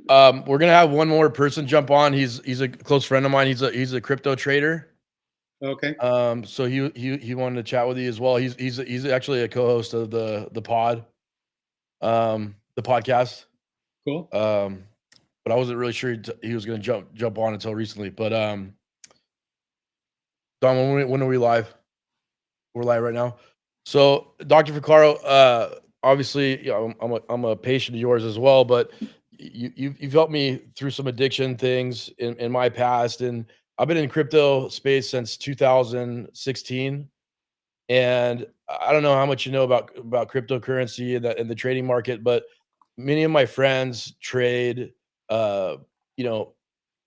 We're gonna have one more person jump on. He's a close friend of mine. He's a crypto trader. Okay. So he wanted to chat with you as well. He's actually a co-host of the the podcast. Cool. But I wasn't really sure he was gonna jump on until recently. But Don, when are we live? We're live right now. So Dr. Vaccaro, obviously, you know, I'm a patient of yours as well, but you've helped me through some addiction things in my past, and I've been in crypto space since 2016. And I don't know how much you know about cryptocurrency and the trading market, but many of my friends trade, uh, you know,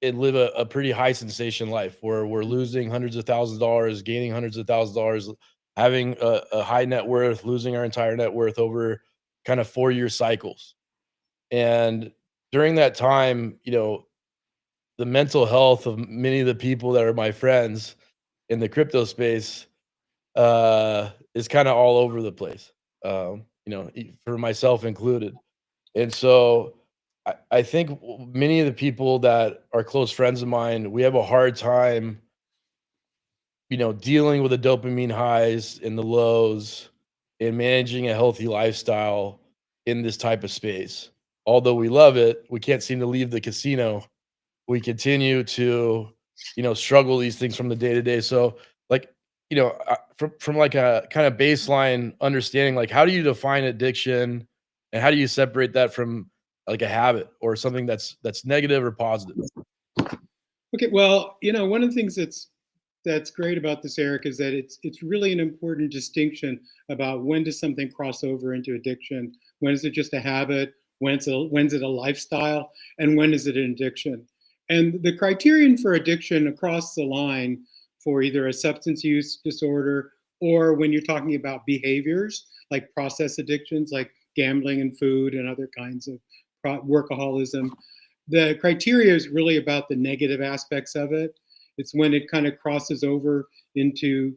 and live a pretty high sensation life where we're losing hundreds of thousands of dollars, gaining hundreds of thousands of dollars, having a high net worth, losing our entire net worth over kind of 4-year cycles. And during that time, you know, the mental health of many of the people that are my friends in the crypto space is kind of all over the place. You know, for myself included. And so I think many of the people that are close friends of mine, we have a hard time, you know, dealing with the dopamine highs and the lows and managing a healthy lifestyle in this type of space. Although we love it, we can't seem to leave the casino. We continue to, you know, struggle these things from the day to day. So, like, you know, from like a kind of baseline understanding, like, how do you define addiction, and how do you separate that from like a habit or something that's negative or positive? Okay. Well, one of the things that's great about this, Eric, is that it's really an important distinction about when does something cross over into addiction, when is it just a habit, when's it a lifestyle, and when is it an addiction. And the criterion for addiction across the line for either a substance use disorder or when you're talking about behaviors like process addictions, like gambling and food and other kinds of workaholism, the criteria is really about the negative aspects of it. It's when it kind of crosses over into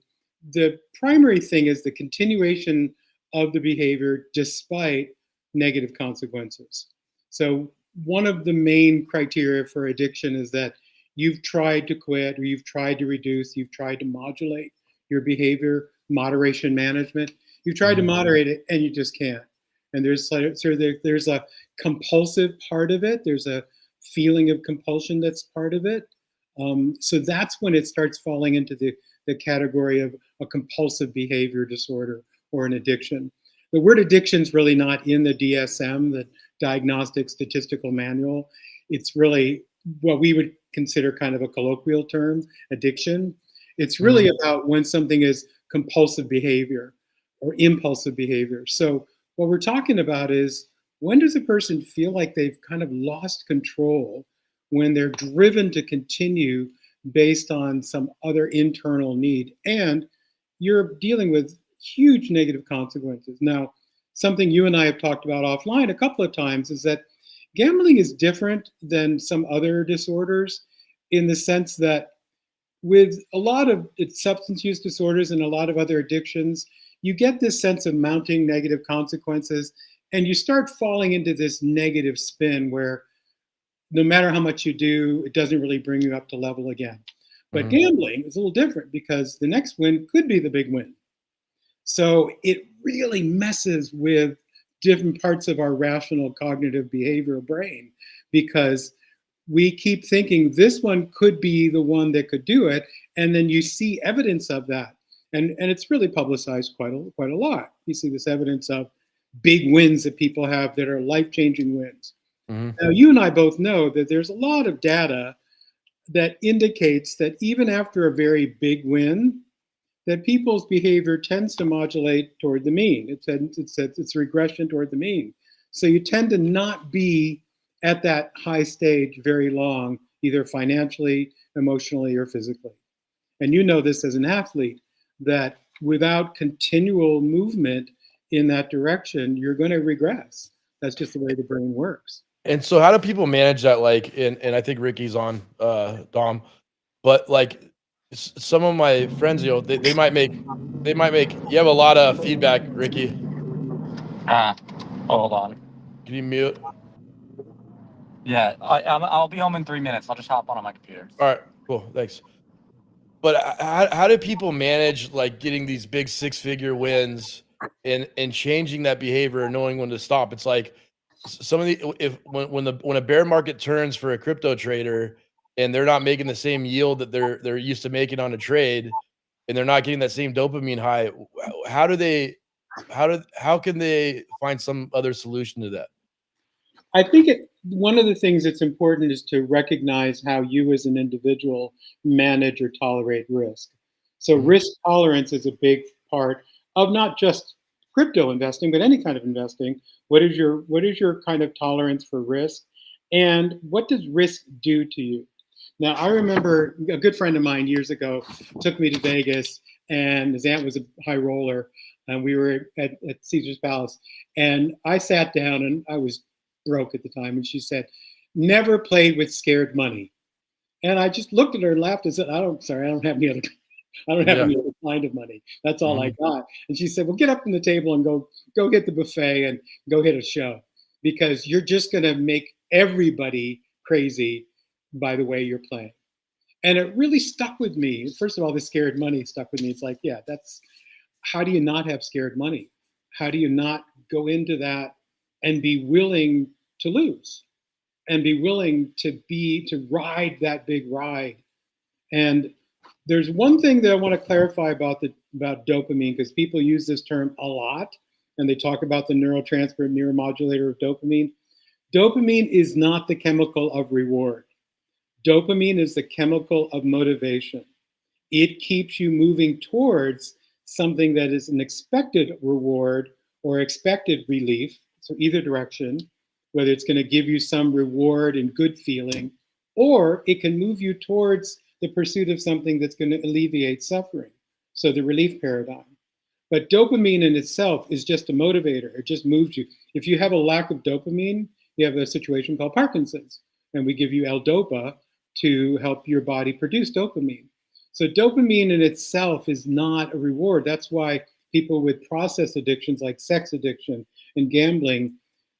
the primary thing is the continuation of the behavior despite negative consequences. So, one of the main criteria for addiction is that you've tried to quit or you've tried to reduce, you've tried to modulate your behavior, moderation management. You've tried to moderate it and you just can't. And there's a compulsive part of it. There's a feeling of compulsion that's part of it. So that's when it starts falling into the category of a compulsive behavior disorder or an addiction. The word addiction is really not in the DSM, the Diagnostic Statistical Manual. It's really what we would consider kind of a colloquial term, addiction. It's really about when something is compulsive behavior or impulsive behavior. So what we're talking about is when does a person feel like they've kind of lost control when they're driven to continue based on some other internal need, and you're dealing with huge negative consequences. Now, something you and I have talked about offline a couple of times is that gambling is different than some other disorders in the sense that with a lot of substance use disorders and a lot of other addictions, you get this sense of mounting negative consequences and you start falling into this negative spin where no matter how much you do, it doesn't really bring you up to level again. But gambling is a little different because the next win could be the big win. So it really messes with different parts of our rational cognitive behavioral brain because we keep thinking this one could be the one that could do it. And then you see evidence of that. And it's really publicized quite a lot. You see this evidence of big wins that people have that are life-changing wins. Now, you and I both know that there's a lot of data that indicates that even after a very big win, that people's behavior tends to modulate toward the mean. It's regression toward the mean. So you tend to not be at that high stage very long, either financially, emotionally, or physically. And you know this as an athlete, that without continual movement in that direction, you're going to regress. That's just the way the brain works. And so how do people manage that? Like, and I think Ricky's on, Dom, but like some of my friends, you know, they might make, you have a lot of feedback, Ricky. Hold on. Can you mute? Yeah, I'll be home in 3 minutes. I'll just hop on my computer. All right, cool, thanks. But how do people manage like getting these big six-figure wins and changing that behavior and knowing when to stop? It's like some of the if when a bear market turns for a crypto trader and they're not making the same yield that they're used to making on a trade and they're not getting that same dopamine high, how do they how can they find some other solution to that? I think one of the things that's important is to recognize how you as an individual manage or tolerate risk. So Mhm. risk tolerance is a big part of not just crypto investing, but any kind of investing. What is your kind of tolerance for risk? And what does risk do to you? Now, I remember a good friend of mine years ago took me to Vegas, and his aunt was a high roller, and we were at Caesar's Palace. And I sat down, and I was broke at the time, and she said, "Never played with scared money." And I just looked at her and laughed and said, I don't have any other, I don't have Yeah. any other kind of money. That's all I Mhm. got." And she said, "Well, get up from the table and go hit the buffet and go hit a show, because you're just going to make everybody crazy by the way you're playing." And it really stuck with me. First of all, the scared money stuck with me. It's like, yeah, that's how do you not have scared money? How do you not go into that and be willing to lose and be willing to ride that big ride? And there's one thing that I want to clarify about dopamine, because people use this term a lot and they talk about the neurotransmitter neuromodulator of dopamine. Dopamine is not the chemical of reward. Dopamine is the chemical of motivation. It keeps you moving towards something that is an expected reward or expected relief. So, either direction, whether it's going to give you some reward and good feeling, or it can move you towards the pursuit of something that's going to alleviate suffering. So, the relief paradigm. But dopamine in itself is just a motivator. It just moves you. If you have a lack of dopamine, you have a situation called Parkinson's, and we give you L-Dopa to help your body produce dopamine. So dopamine in itself is not a reward. That's why people with process addictions like sex addiction and gambling,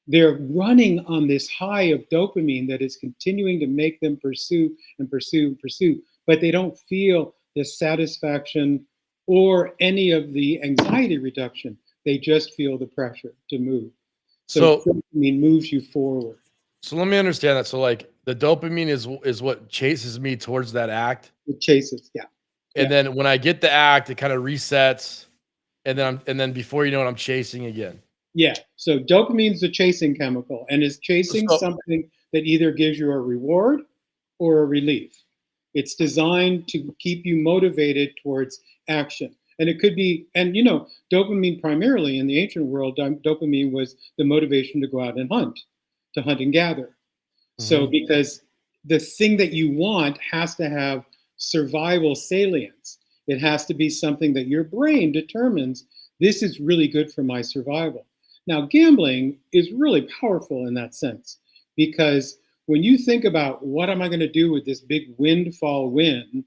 they're running on this high of dopamine that is continuing to make them pursue and pursue and pursue, but they don't feel the satisfaction or any of the anxiety reduction. They just feel the pressure to move. So So dopamine moves you forward. so let me understand that. So like the dopamine is what chases me towards that act. It chases. Yeah. And Yeah. then when I get the act, it kind of resets. And then before you know it, I'm chasing again. Yeah. So dopamine's a chasing chemical and is chasing So something that either gives you a reward or a relief. It's designed to keep you motivated towards action. And it could be, and dopamine primarily in the ancient world, dopamine was the motivation to go out and hunt, to hunt and gather. So, mhm. because the thing that you want has to have survival salience, it has to be something that your brain determines this is really good for my survival. Now, gambling is really powerful in that sense, because when you think about what am I going to do with this big windfall win,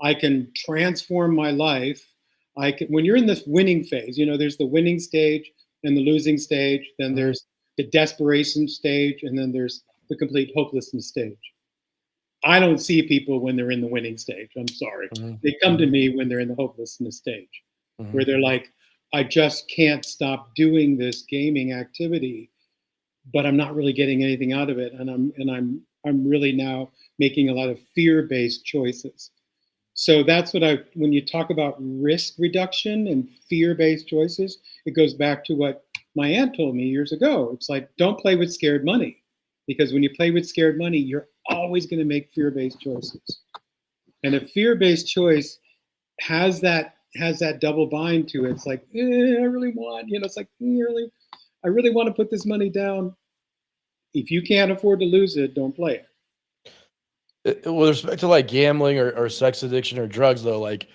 I can transform my life. When you're in this winning phase, there's the winning stage and the losing stage, then Mhm, there's the desperation stage, and then there's the complete hopelessness stage. I don't see people when they're in the winning stage. I'm sorry. mhm, They come to mhm, me when they're in the hopelessness stage, where mhm. they're like, I just can't stop doing this gaming activity, but I'm not really getting anything out of it. And I'm really now making a lot of fear-based choices. So that's when you talk about risk reduction and fear-based choices, it goes back to what my aunt told me years ago. It's like, don't play with scared money, because when you play with scared money, you're always going to make fear-based choices. And a fear-based choice has that double bind to it. It's like, I really want, it's like, I really want to put this money down. If you can't afford to lose it, don't play it. With respect to like gambling or sex addiction or drugs, though, like,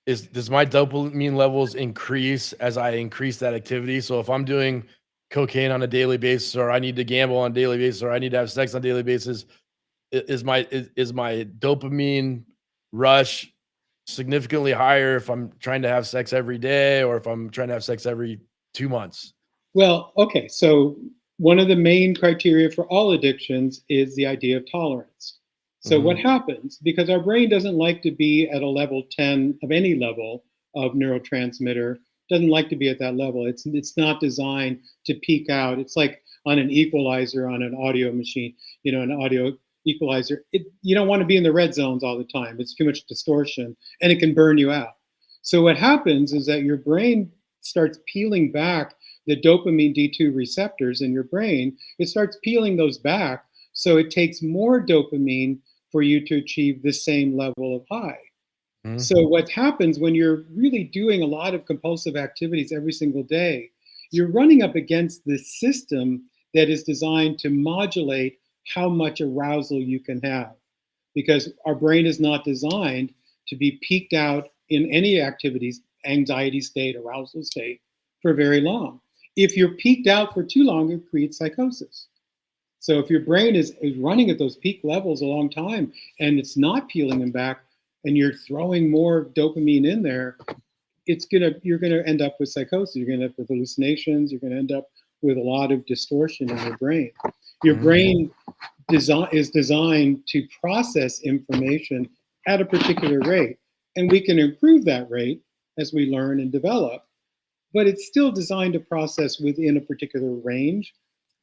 does my dopamine levels increase as I increase that activity? So if I'm doing cocaine on a daily basis, or I need to gamble on a daily basis, or I need to have sex on a daily basis, is my dopamine rush significantly higher if I'm trying to have sex every day or if I'm trying to have sex every 2 months? Well, okay, so one of the main criteria for all addictions is the idea of tolerance. So what happens, because our brain doesn't like to be at a level 10 of any level of neurotransmitter, doesn't like to be at that level. It's not designed to peak out. It's like on an equalizer on an audio machine, an audio equalizer. You don't want to be in the red zones all the time. It's too much distortion and it can burn you out. So what happens is that your brain starts peeling back the dopamine D2 receptors in your brain. It starts peeling those back. So it takes more dopamine for you to achieve the same level of high. So what happens when you're really doing a lot of compulsive activities every single day, you're running up against this system that is designed to modulate how much arousal you can have. Because our brain is not designed to be peaked out in any activities, anxiety state, arousal state, for very long. If you're peaked out for too long, it creates psychosis. So if your brain is running at those peak levels a long time and it's not peeling them back and you're throwing more dopamine in there, you're gonna end up with psychosis. You're gonna end up with hallucinations. You're gonna end up with a lot of distortion in your brain. Your brain is designed to process information at a particular rate. And we can improve that rate as we learn and develop, but it's still designed to process within a particular range.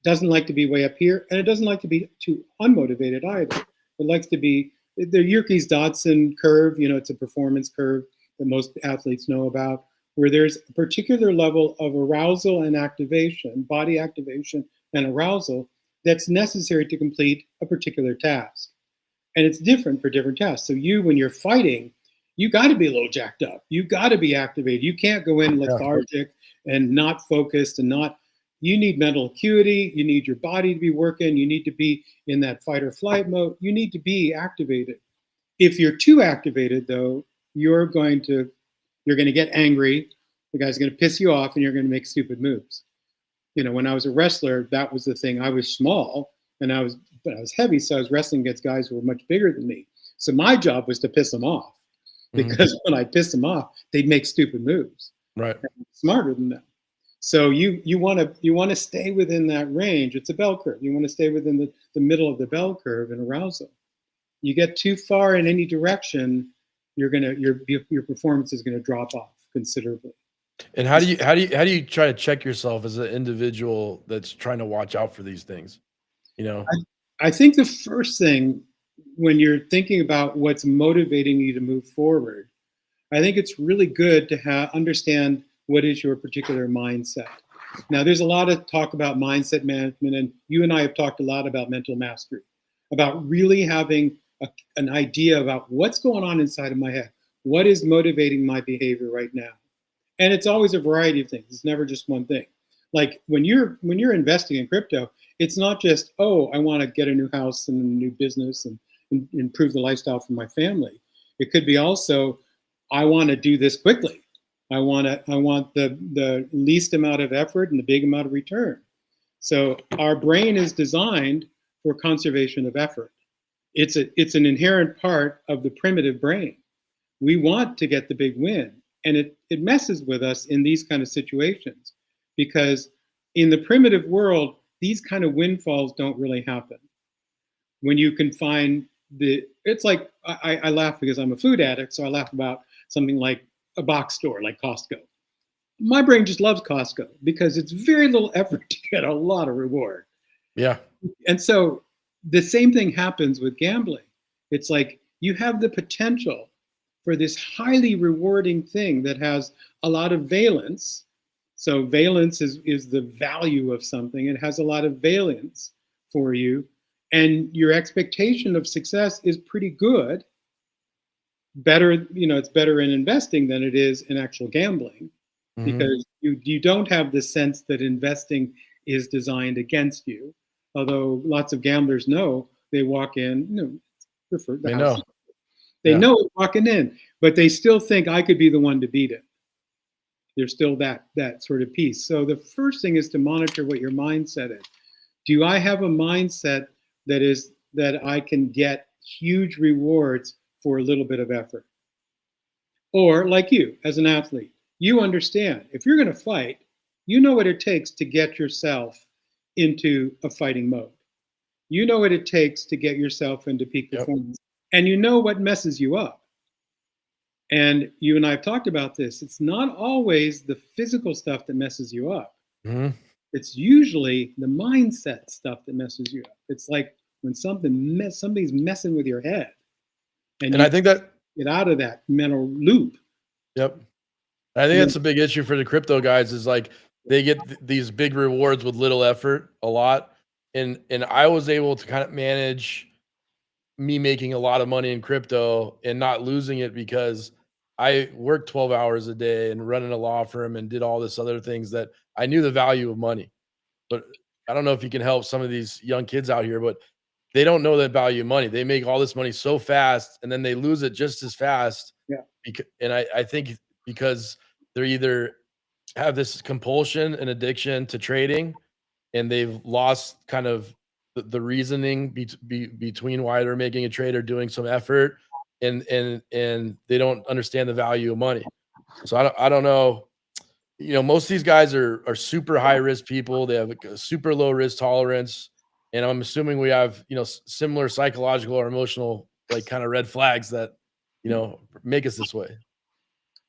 Doesn't like to be way up here, and it doesn't like to be too unmotivated either. It likes to be the Yerkes-Dodson curve. It's a performance curve that most athletes know about, where there's a particular level of arousal and activation, body activation and arousal, that's necessary to complete a particular task. And it's different for different tasks. So when you're fighting, you got to be a little jacked up. You got to be activated. You can't go in lethargic and not focused and not. You need mental acuity. You need your body to be working. You need to be in that fight or flight mode. You need to be activated. If you're too activated, though, you're going to get angry. The guy's going to piss you off, and you're going to make stupid moves. When I was a wrestler, that was the thing. I was small, and I was heavy, so I was wrestling against guys who were much bigger than me. So my job was to piss them off, because when I pissed them off, they'd make stupid moves. Right. Smarter than them. So you want to stay within that range. It's a bell curve. You want to stay within the middle of the bell curve in arousal. You get too far in any direction, your performance is gonna drop off considerably. And how do you try to check yourself as an individual that's trying to watch out for these things? I think the first thing when you're thinking about what's motivating you to move forward, I think it's really good to understand what is your particular mindset. Now, there's a lot of talk about mindset management, and you and I have talked a lot about mental mastery, about really having an idea about what's going on inside of my head. What is motivating my behavior right now? And it's always a variety of things. It's never just one thing. Like when you're investing in crypto, it's not just, I want to get a new house and a new business and improve the lifestyle for my family. It could be also, I want to do this quickly. I want the least amount of effort and the big amount of return. So our brain is designed for conservation of effort. It's an inherent part of the primitive brain. We want to get the big win, and it messes with us in these kind of situations, because in the primitive world, these kind of windfalls don't really happen. When you can find it's like, I laugh because I'm a food addict, so I laugh about something like a box store like Costco. My brain just loves Costco because it's very little effort to get a lot of reward. Yeah. And so the same thing happens with gambling. It's like you have the potential for this highly rewarding thing that has a lot of valence. So valence is the value of something. It has a lot of valence for you. And your expectation of success is pretty good. Better, it's better in investing than it is in actual gambling, because you don't have the sense that investing is designed against you. Although lots of gamblers know, they walk in, They know. They know it's walking in, but they still think I could be the one to beat it. There's still that sort of piece. So the first thing is to monitor what your mindset is. Do I have a mindset that I can get huge rewards for a little bit of effort? Or like you, as an athlete, you understand if you're going to fight, you know what it takes to get yourself into a fighting mode. You know what it takes to get yourself into peak Yep. performance, and you know what messes you up. And you and I have talked about this. It's not always the physical stuff that messes you up. Mhm. It's usually the mindset stuff that messes you up. It's like when somebody's messing with your head, and And you I think that get out of that mental loop. yep. I think Yeah. that's a big issue for the crypto guys is like they get these big rewards with little effort a lot. And I was able to kind of manage me making a lot of money in crypto and not losing it because I worked 12 hours a day and running a law firm and did all this other things that I knew the value of money. But I don't know if you can help some of these young kids out here, but they don't know that value of money. They make all this money so fast and then they lose it just as fast. Yeah. And I think because they're either have this compulsion and addiction to trading and they've lost kind of the reasoning between why they're making a trade or doing some effort and they don't understand the value of money. So I don't know. You know, most of these guys are super high risk people. They have a super low risk tolerance, and I'm assuming we have similar psychological or emotional like kind of red flags that make us this way.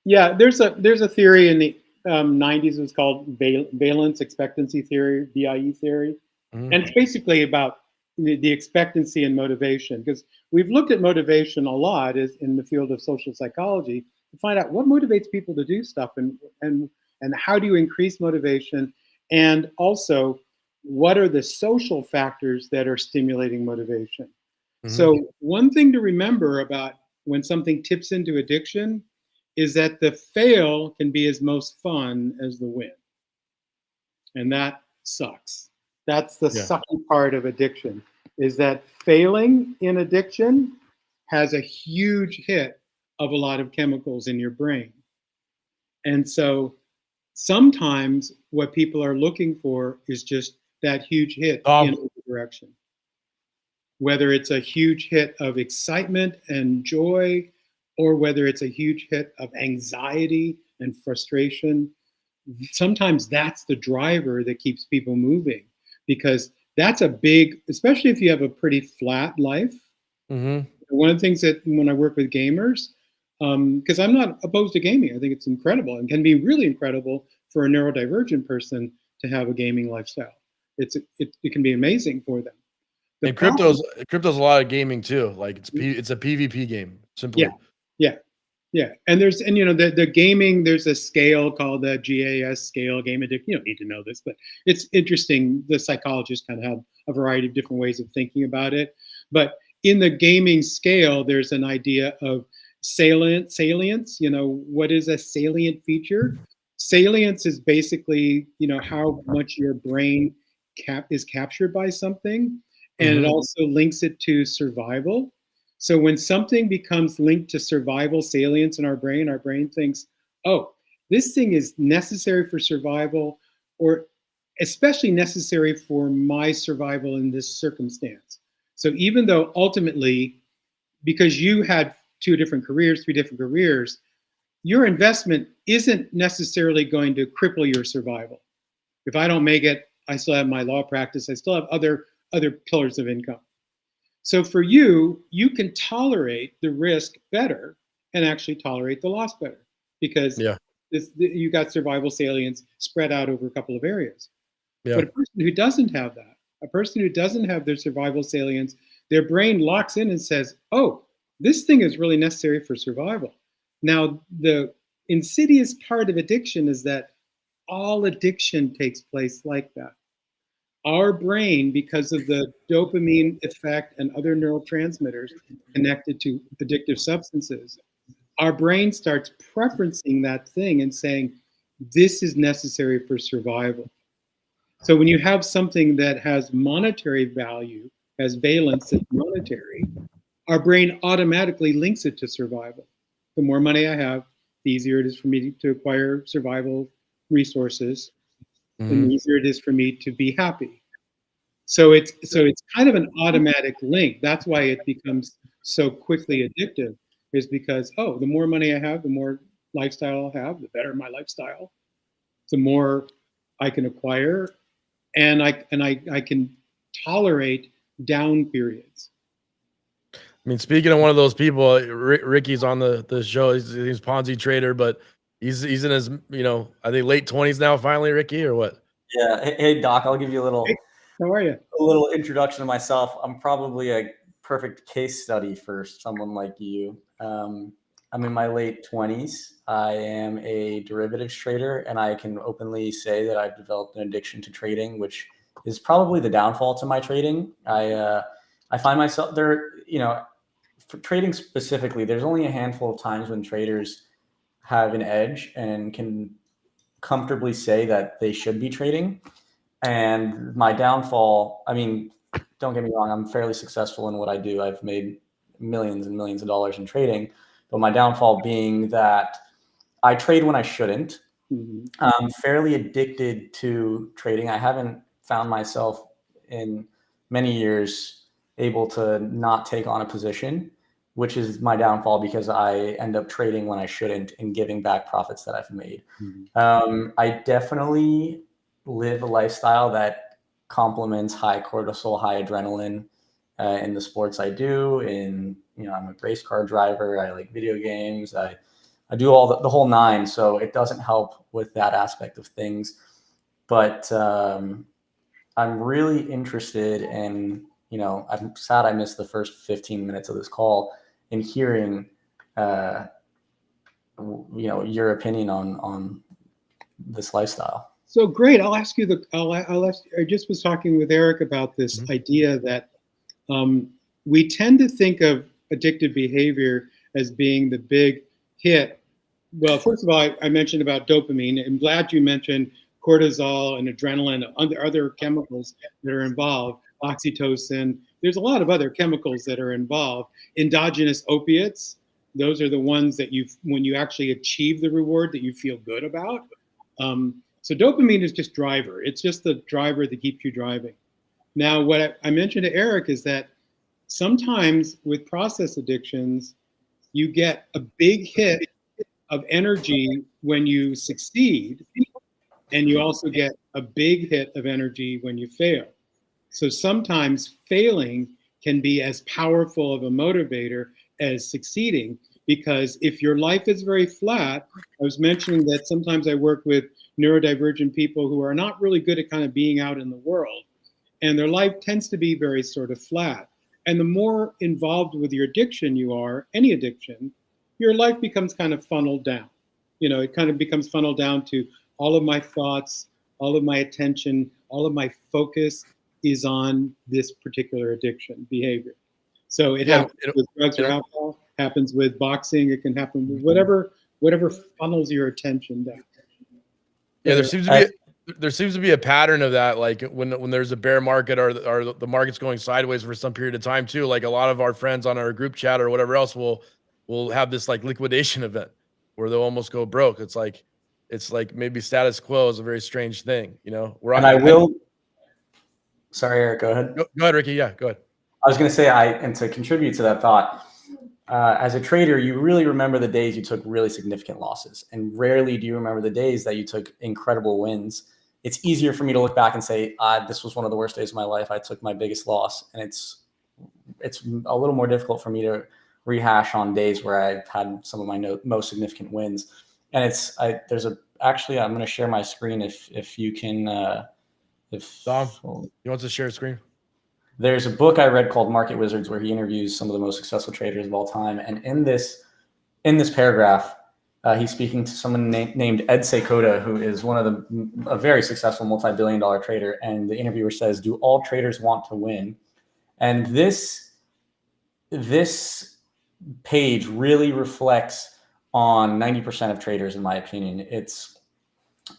Yeah, there's a theory in the 90s. It was called valence expectancy theory, VIE theory, Mhm. and it's basically about the expectancy and motivation. Because we've looked at motivation a lot is in the field of social psychology to find out what motivates people to do stuff, and how do you increase motivation, and also what are the social factors that are stimulating motivation. Mhm. So one thing to remember about when something tips into addiction is that the fail can be as most fun as the win. And that sucks. That's the Yeah. sucky part of addiction, is that failing in addiction has a huge hit of a lot of chemicals in your brain. And so sometimes what people are looking for is just that huge hit in Tom. a direction. Whether it's a huge hit of excitement and joy, or whether it's a huge hit of anxiety and frustration, sometimes that's the driver that keeps people moving, because that's a big, especially if you have a pretty flat life. Mhm. One of the things that when I work with gamers, because I'm not opposed to gaming, I think it's incredible and can be really incredible for a neurodivergent person to have a gaming lifestyle. It can be amazing for them. The And problem, crypto's a lot of gaming too. Like it's a PvP game, yeah, simply. yeah. Yeah, and the gaming. There's a scale called the GAS scale, game addict. You don't need to know this, but it's interesting. The psychologists kind of have a variety of different ways of thinking about it. But in the gaming scale, there's an idea of salience. What is a salient feature? Salience is basically how much your brain is captured by something, and it Mhm. also links it to survival. So when something becomes linked to survival salience in our brain thinks, oh, this thing is necessary for survival, or especially necessary for my survival in this circumstance. So even though ultimately, because you had three different careers, your investment isn't necessarily going to cripple your survival. If I don't make it, I still have my law practice. I still have other pillars of income. So for you, you can tolerate the risk better and actually tolerate the loss better, because Yeah. you got survival salience spread out over a couple of areas. Yeah. But a person who doesn't have that, a person who doesn't have their survival salience, their brain locks in and says, oh, this thing is really necessary for survival. Now, the insidious part of addiction is that all addiction takes place like that. Our brain, because of the dopamine effect and other neurotransmitters connected to addictive substances, our brain starts preferencing that thing and saying, this is necessary for survival. So when you have something that has monetary value, has valence that's monetary, our brain automatically links it to survival. The more money I have, the easier it is for me to acquire survival resources, and the Mhm. easier it is for me to be happy. So it's kind of an automatic link. That's why it becomes so quickly addictive, is because, oh, the more money I have, the more lifestyle I'll have, the better my lifestyle, the more I can acquire. and I can tolerate down periods. I mean, speaking of one of those people, Ricky's on the show. He's a Ponzi trader, but he's in his, I think late 20s now. Finally, Ricky, or what? Yeah. Hey, Doc, I'll give you Hey, how are you? a little introduction to myself. I'm probably a perfect case study for someone like you. I'm in my late 20s. I am a derivatives trader, and I can openly say that I've developed an addiction to trading, which is probably the downfall to my trading. I find myself there, for trading specifically, there's only a handful of times when traders have an edge and can comfortably say that they should be trading. And my downfall, I mean, don't get me wrong, I'm fairly successful in what I do. I've made millions and millions of dollars in trading, but my downfall being that I trade when I shouldn't. Mhm. I'm fairly addicted to trading. I haven't found myself in many years able to not take on a position, which is my downfall because I end up trading when I shouldn't and giving back profits that I've made. I definitely live a lifestyle that complements high cortisol, high adrenaline in the sports I do. I'm a race car driver. I like video games. I do all the whole nine. So it doesn't help with that aspect of things. But I'm really interested in, I'm sad I missed the first 15 minutes of this call in hearing, your opinion on this lifestyle. So great. I'll ask you I just was talking with Eric about this Mhm. idea that we tend to think of addictive behavior as being the big hit. Well, first of all, I mentioned about dopamine. I'm glad you mentioned cortisol and adrenaline and other chemicals that are involved, oxytocin. There's a lot of other chemicals that are involved. Endogenous opiates, those are the ones that when you actually achieve the reward that you feel good about. So dopamine is just driver. It's just the driver that keeps you driving. Now, what I mentioned to Eric is that sometimes with process addictions, you get a big hit of energy when you succeed, and you also get a big hit of energy when you fail. So sometimes failing can be as powerful of a motivator as succeeding, because if your life is very flat, I was mentioning that sometimes I work with neurodivergent people who are not really good at kind of being out in the world, and their life tends to be very sort of flat. And the more involved with your addiction you are, any addiction, your life becomes kind of funneled down. It kind of becomes funneled down to all of my thoughts, all of my attention, all of my focus is on this particular addiction behavior. So it happens with drugs or alcohol, happens with boxing, it can happen with whatever funnels your attention down. Yeah, there seems to be a pattern of that. Like when there's a bear market or the market's going sideways for some period of time too. Like a lot of our friends on our group chat or whatever else will have this like liquidation event where they'll almost go broke. It's like maybe status quo is a very strange thing, Sorry, Eric, go ahead. Go ahead, Ricky. Yeah, go ahead. I was going to say, and to contribute to that thought, as a trader, you really remember the days you took really significant losses, and rarely do you remember the days that you took incredible wins. It's easier for me to look back and say, this was one of the worst days of my life. I took my biggest loss, and it's a little more difficult for me to rehash on days where I've had some of my most significant wins. And I'm going to share my screen if you can. Dom, you want to share a screen? There's a book I read called Market Wizards where he interviews some of the most successful traders of all time. And in this paragraph, he's speaking to someone named Ed Seykota, who is a very successful multi-billion-dollar trader. And the interviewer says, "Do all traders want to win?" And this page really reflects on 90% of traders, in my opinion.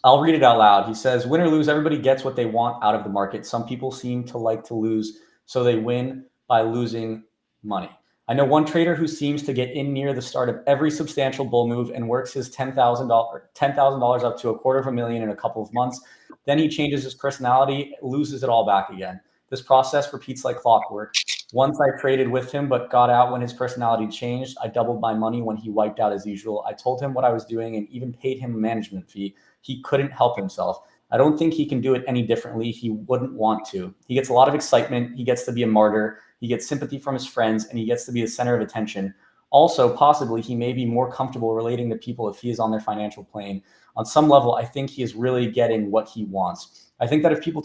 I'll read it out loud. He says, "Win or lose, everybody gets what they want out of the market. Some people seem to like to lose, so they win by losing money. I know one trader who seems to get in near the start of every substantial bull move and works his $10,000 up to $250,000 in a couple of months. Then he changes his personality, loses it all back again. This process repeats like clockwork. Once I traded with him, but got out when his personality changed. I doubled my money when he wiped out as usual. I told him what I was doing and even paid him a management fee. He couldn't help himself. I don't think he can do it any differently. He wouldn't want to. He gets a lot of excitement. He gets to be a martyr. He gets sympathy from his friends, and he gets to be the center of attention. Also, possibly, he may be more comfortable relating to people if he is on their financial plane. On some level, I think he is really getting what he wants. I think that if people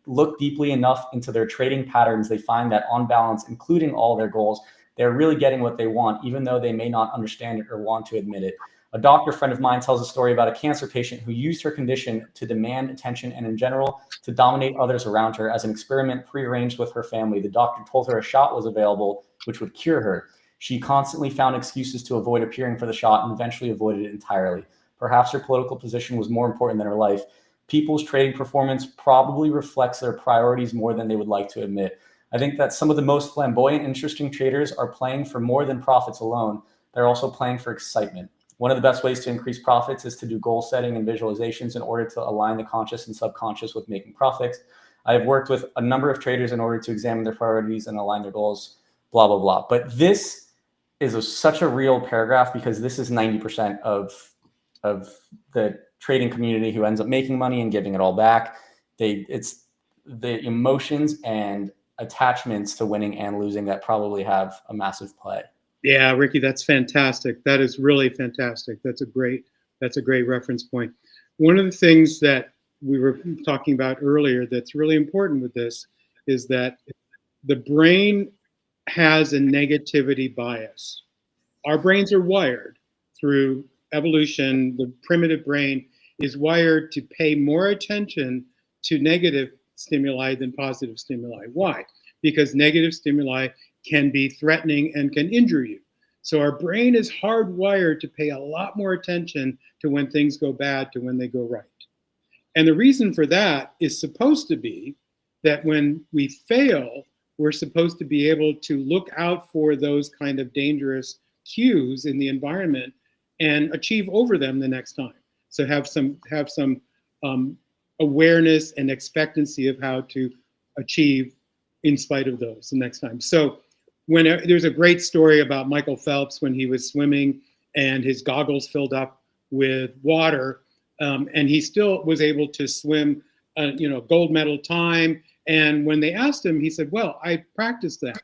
look deeply enough into their trading patterns, they find that on balance, including all their goals, they're really getting what they want, even though they may not understand it or want to admit it. A doctor friend of mine tells a story about a cancer patient who used her condition to demand attention and, in general, to dominate others around her as an experiment prearranged with her family. The doctor told her a shot was available, which would cure her. She constantly found excuses to avoid appearing for the shot and eventually avoided it entirely. Perhaps her political position was more important than her life. People's trading performance probably reflects their priorities more than they would like to admit. I think that some of the most flamboyant, interesting traders are playing for more than profits alone. They're also playing for excitement. One of the best ways to increase profits is to do goal setting and visualizations in order to align the conscious and subconscious with making profits. I have worked with a number of traders in order to examine their priorities and align their goals, blah, blah, blah. But this is such a real paragraph because this is 90% of the trading community who ends up making money and giving it all back. It's the emotions and attachments to winning and losing that probably have a massive play. Yeah, Ricky, that's fantastic. That is really fantastic. That's a great reference point. One of the things that we were talking about earlier that's really important with this is that the brain has a negativity bias. Our brains are wired through evolution. The primitive brain is wired to pay more attention to negative stimuli than positive stimuli. Why? Because negative stimuli can be threatening and can injure you. So our brain is hardwired to pay a lot more attention to when things go bad to when they go right. And the reason for that is supposed to be that when we fail, we're supposed to be able to look out for those kind of dangerous cues in the environment and achieve over them the next time. So have some awareness and expectancy of how to achieve in spite of those the next time. So there's a great story about Michael Phelps when he was swimming and his goggles filled up with water, and he still was able to swim, gold medal time. And when they asked him, he said, "Well, I practiced that.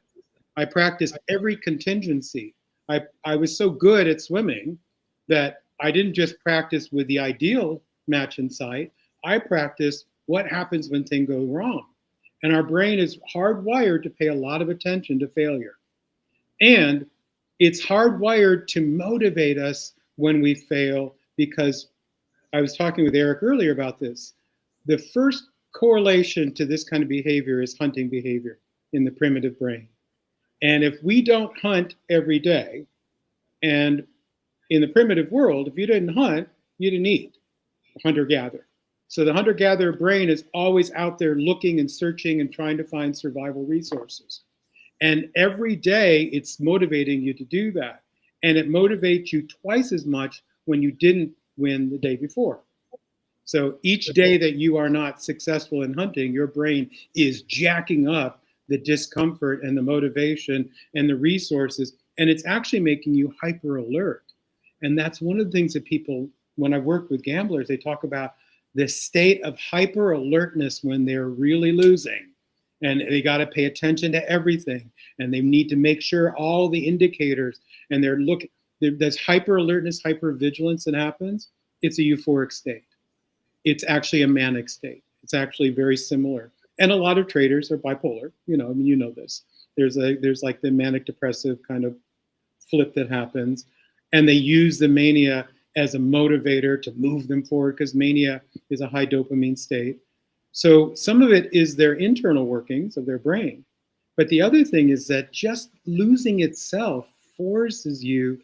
I practiced every contingency. I was so good at swimming that I didn't just practice with the ideal match in sight. I practiced what happens when things go wrong." And our brain is hardwired to pay a lot of attention to failure. And it's hardwired to motivate us when we fail, because I was talking with Eric earlier about this. The first correlation to this kind of behavior is hunting behavior in the primitive brain. And if we don't hunt every day, and in the primitive world, if you didn't hunt, you didn't eat, hunter-gatherer. So the hunter-gatherer brain is always out there looking and searching and trying to find survival resources. And every day it's motivating you to do that. And it motivates you twice as much when you didn't win the day before. So each day that you are not successful in hunting, your brain is jacking up the discomfort and the motivation and the resources. And it's actually making you hyper alert. And that's one of the things that people, when I've worked with gamblers, they talk about the state of hyper alertness when they're really losing, and they got to pay attention to everything, and they need to make sure all the indicators, and there's hyper alertness, hyper vigilance that happens. It's a euphoric state. It's actually a manic state. It's actually very similar. And a lot of traders are bipolar, you know this. There's like the manic depressive kind of flip that happens, and they use the mania as a motivator to move them forward, because mania is a high dopamine state. So some of it is their internal workings of their brain. But the other thing is that just losing itself forces you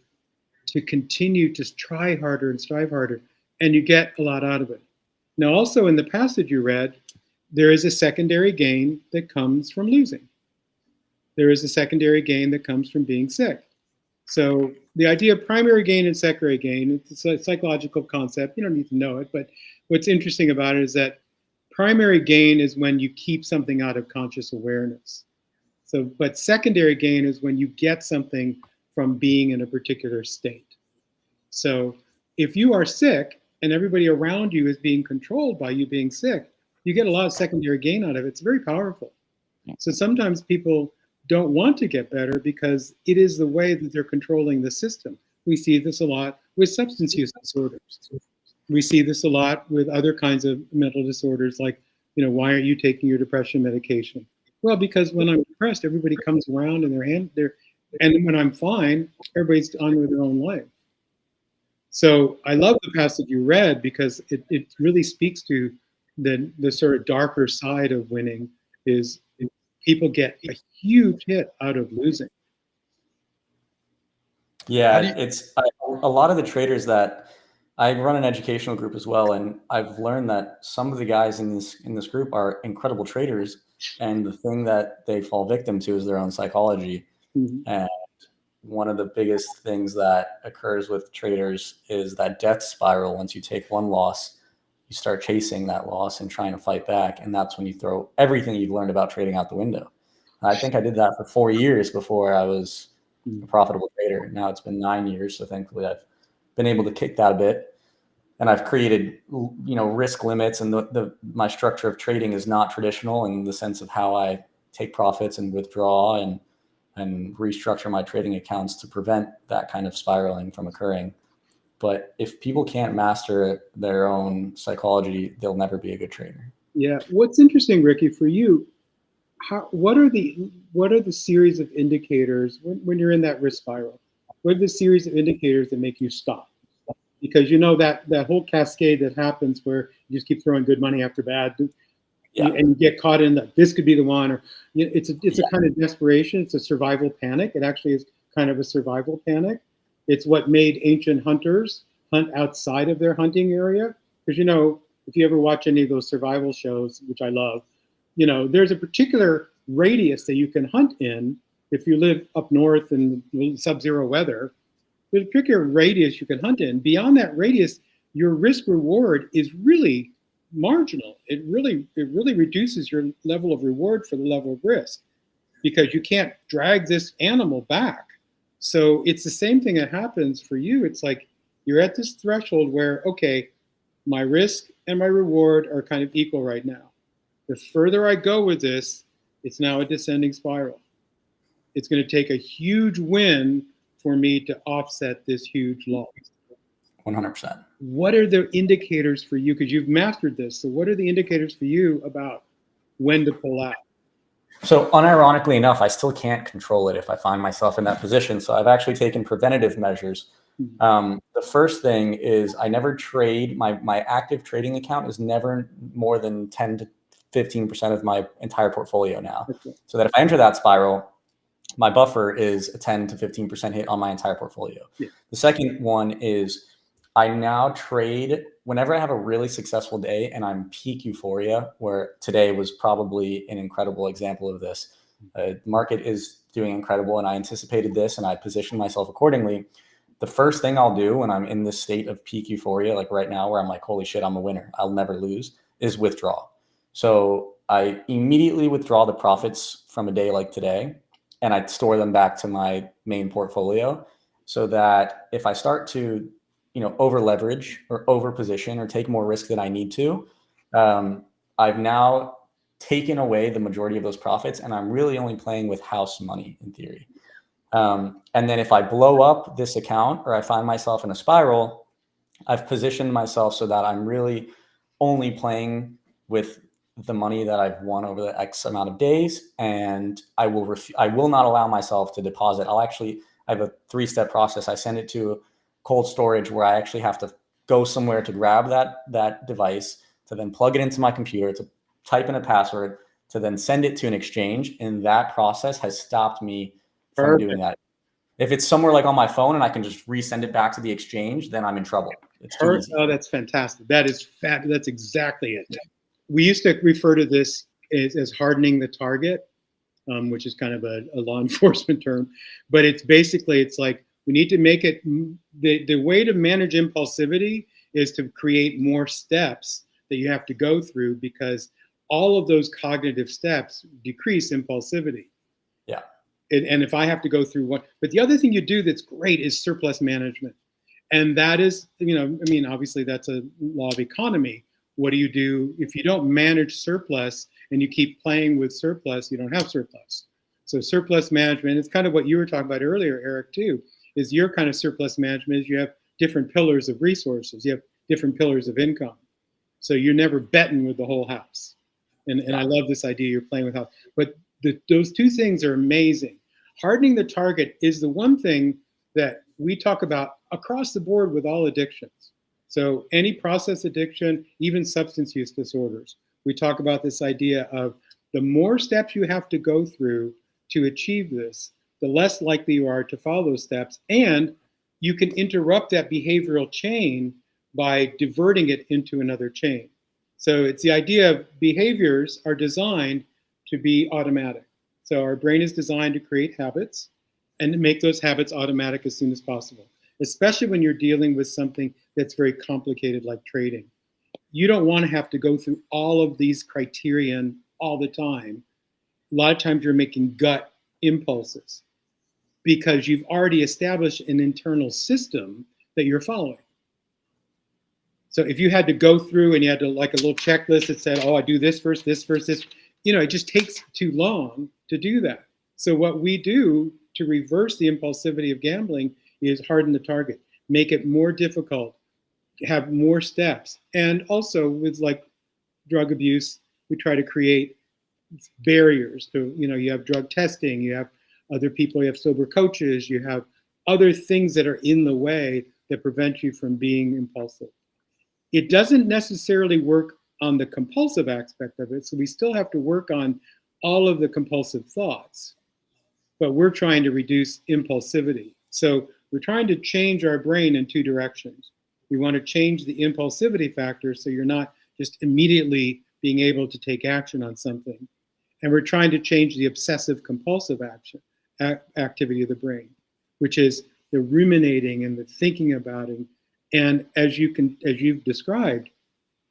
to continue to try harder and strive harder, and you get a lot out of it. Now, also in the passage you read, there is a secondary gain that comes from losing. There is a secondary gain that comes from being sick. So the idea of primary gain and secondary gain, it's a psychological concept. You don't need to know it, but what's interesting about it is that primary gain is when you keep something out of conscious awareness. But secondary gain is when you get something from being in a particular state. So if you are sick, and everybody around you is being controlled by you being sick, you get a lot of secondary gain out of it. It's very powerful. So sometimes people don't want to get better because it is the way that they're controlling the system. We see this a lot with substance use disorders. We see this a lot with other kinds of mental disorders, like, why aren't you taking your depression medication? Well, because when I'm depressed, everybody comes around and and when I'm fine, everybody's on with their own life. So I love the passage you read because it really speaks to the sort of darker side of winning is people get a huge hit out of losing. Yeah, a lot of the traders that I run an educational group as well, and I've learned that some of the guys in this group are incredible traders, and the thing that they fall victim to is their own psychology. Mm-hmm. And one of the biggest things that occurs with traders is that death spiral. Once you take one loss, you start chasing that loss and trying to fight back, and that's when you throw everything you've learned about trading out the window. I think I did that for 4 years before I was a profitable trader. Now it's been 9 years, so thankfully I've been able to kick that a bit, and I've created risk limits, and my structure of trading is not traditional in the sense of how I take profits and withdraw and restructure my trading accounts to prevent that kind of spiraling from occurring. But if people can't master their own psychology, they'll never be a good trader. Yeah. What's interesting, Ricky, for you, what are the series of indicators when you're in that risk spiral? What are the series of indicators that make you stop? Because that whole cascade that happens where you just keep throwing good money after bad, and you get caught in this could be the one, or it's a kind of desperation. It's a survival panic. It actually is kind of a survival panic. It's what made ancient hunters hunt outside of their hunting area. Because if you ever watch any of those survival shows, which I love, there's a particular radius that you can hunt in. If you live up north in sub-zero weather, there's a particular radius you can hunt in. Beyond that radius, your risk reward is really marginal. It really reduces your level of reward for the level of risk because you can't drag this animal back. So it's the same thing that happens for you. It's like you're at this threshold where, okay, my risk and my reward are kind of equal right now. The further I go with this, it's now a descending spiral. It's going to take a huge win for me to offset this huge loss. 100%. What are the indicators for you? Because you've mastered this. So what are the indicators for you about when to pull out? So unironically enough, I still can't control it if I find myself in that position. So I've actually taken preventative measures. The first thing is I never trade. My active trading account is never more than 10 to 15% of my entire portfolio now. Okay. So that if I enter that spiral, my buffer is a 10 to 15% hit on my entire portfolio. Yeah. The second one is I now trade whenever I have a really successful day and I'm peak euphoria, where today was probably an incredible example of this. The market is doing incredible and I anticipated this and I positioned myself accordingly. The first thing I'll do when I'm in this state of peak euphoria, like right now where I'm like, holy shit, I'm a winner, I'll never lose, is withdraw. So I immediately withdraw the profits from a day like today and I store them back to my main portfolio so that if I start to over leverage or over position or take more risk than I need to, I've now taken away the majority of those profits and I'm really only playing with house money in theory. And then if I blow up this account or I find myself in a spiral, I've positioned myself so that I'm really only playing with the money that I've won over the X amount of days. And I will not allow myself to deposit. I have a 3-step process. I send it to cold storage where I actually have to go somewhere to grab that device, to then plug it into my computer, to type in a password, to then send it to an exchange. And that process has stopped me from doing that. If it's somewhere like on my phone and I can just resend it back to the exchange, then I'm in trouble. It's too easy. Oh, that's fantastic. That is fabulous. That's exactly it. We used to refer to this as hardening the target, which is kind of a law enforcement term. But it's like, we need to make it, the way to manage impulsivity is to create more steps that you have to go through because all of those cognitive steps decrease impulsivity. Yeah. And if I have to go through one, but the other thing you do that's great is surplus management. And that is, I mean, obviously that's a law of economy. What do you do if you don't manage surplus and you keep playing with surplus? You don't have surplus. So surplus management is kind of what you were talking about earlier, Eric, too, is your kind of surplus management is you have different pillars of resources. You have different pillars of income. So you're never betting with the whole house. And I love this idea you're playing with house. But those two things are amazing. Hardening the target is the one thing that we talk about across the board with all addictions. So any process addiction, even substance use disorders, we talk about this idea of the more steps you have to go through to achieve this, the less likely you are to follow those steps. And you can interrupt that behavioral chain by diverting it into another chain. So it's the idea of behaviors are designed to be automatic. So our brain is designed to create habits and to make those habits automatic as soon as possible, especially when you're dealing with something that's very complicated like trading. You don't want to have to go through all of these criterion all the time. A lot of times you're making gut impulses because you've already established an internal system that you're following. So if you had to go through and you had to like a little checklist that said, oh, I do this first, this first, this, it just takes too long to do that. So what we do to reverse the impulsivity of gambling is harden the target, make it more difficult, have more steps. And also with like drug abuse, we try to create barriers to, you have drug testing, you have other people, you have sober coaches, you have other things that are in the way that prevent you from being impulsive. It doesn't necessarily work on the compulsive aspect of it, so we still have to work on all of the compulsive thoughts, but we're trying to reduce impulsivity. So we're trying to change our brain in two directions. We want to change the impulsivity factor so you're not just immediately being able to take action on something. And we're trying to change the obsessive compulsive activity of the brain, which is the ruminating and the thinking about it. And as you've described,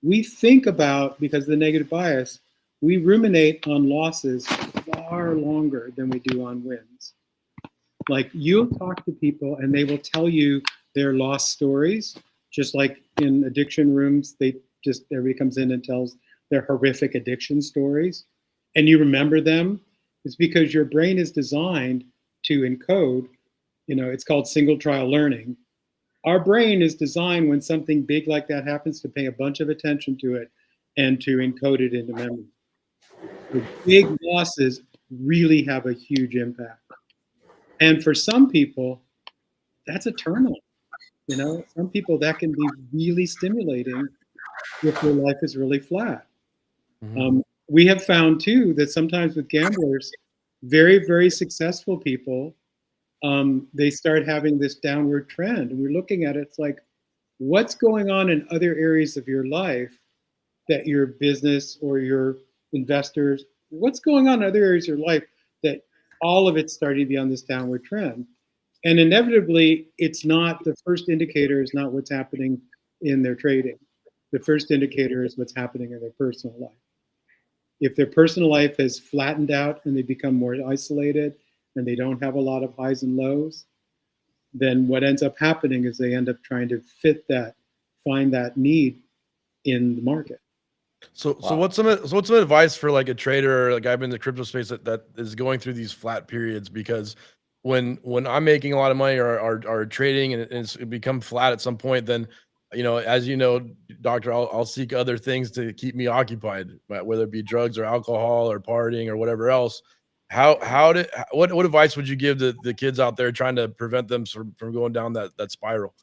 we think about, because of the negative bias, we ruminate on losses far longer than we do on wins. Like you'll talk to people and they will tell you their lost stories, just like in addiction rooms, everybody comes in and tells their horrific addiction stories, and you remember them. It's because your brain is designed to encode, it's called single trial learning. Our brain is designed when something big like that happens to pay a bunch of attention to it and to encode it into memory. The big losses really have a huge impact. And for some people, that's a turn on. Some people that can be really stimulating if their life is really flat. Mm-hmm. We have found too that sometimes with gamblers, very, very successful people, they start having this downward trend. And we're looking at it, it's like, what's going on in other areas of your life that your business or your investors, what's going on in other areas of your life that all of it's starting to be on this downward trend? And inevitably, it's not, the first indicator is not what's happening in their trading. The first indicator is what's happening in their personal life. If their personal life has flattened out and they become more isolated and they don't have a lot of highs and lows, then what ends up happening is they end up trying to find that need in the market. So what's some advice for like a trader or a guy in the crypto space that is going through these flat periods? Because when I'm making a lot of money or trading and it's become flat at some point, then as you know, doctor, I'll seek other things to keep me occupied, whether it be drugs or alcohol or partying or whatever else. What advice would you give the kids out there trying to prevent them from going down that spiral?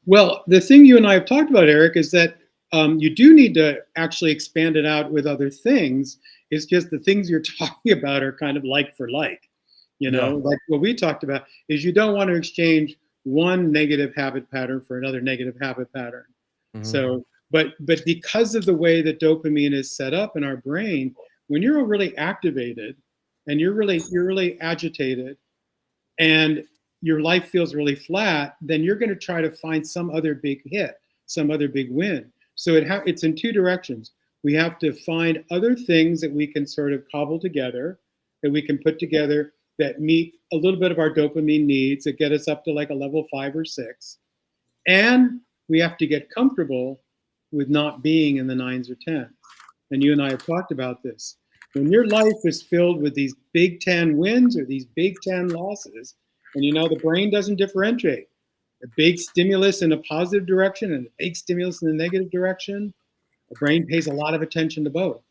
Well, the thing you and I have talked about, Eric, is that you do need to actually expand it out with other things. It's just the things you're talking about are kind of like for like, like what we talked about is you don't want to exchange one negative habit pattern for another negative habit pattern. Mm-hmm. So, but because of the way that dopamine is set up in our brain, when you're really activated and you're really agitated and your life feels really flat, then you're going to try to find some other big hit, some other big win. So it's in two directions. We have to find other things that we can sort of cobble together, that we can put together that meet a little bit of our dopamine needs, that get us up to like a level 5 or 6. And we have to get comfortable with not being in the 9s or 10s. And you and I have talked about this. When your life is filled with these Big 10 wins or these Big 10 losses, and the brain doesn't differentiate a big stimulus in a positive direction and a big stimulus in a negative direction, the brain pays a lot of attention to both.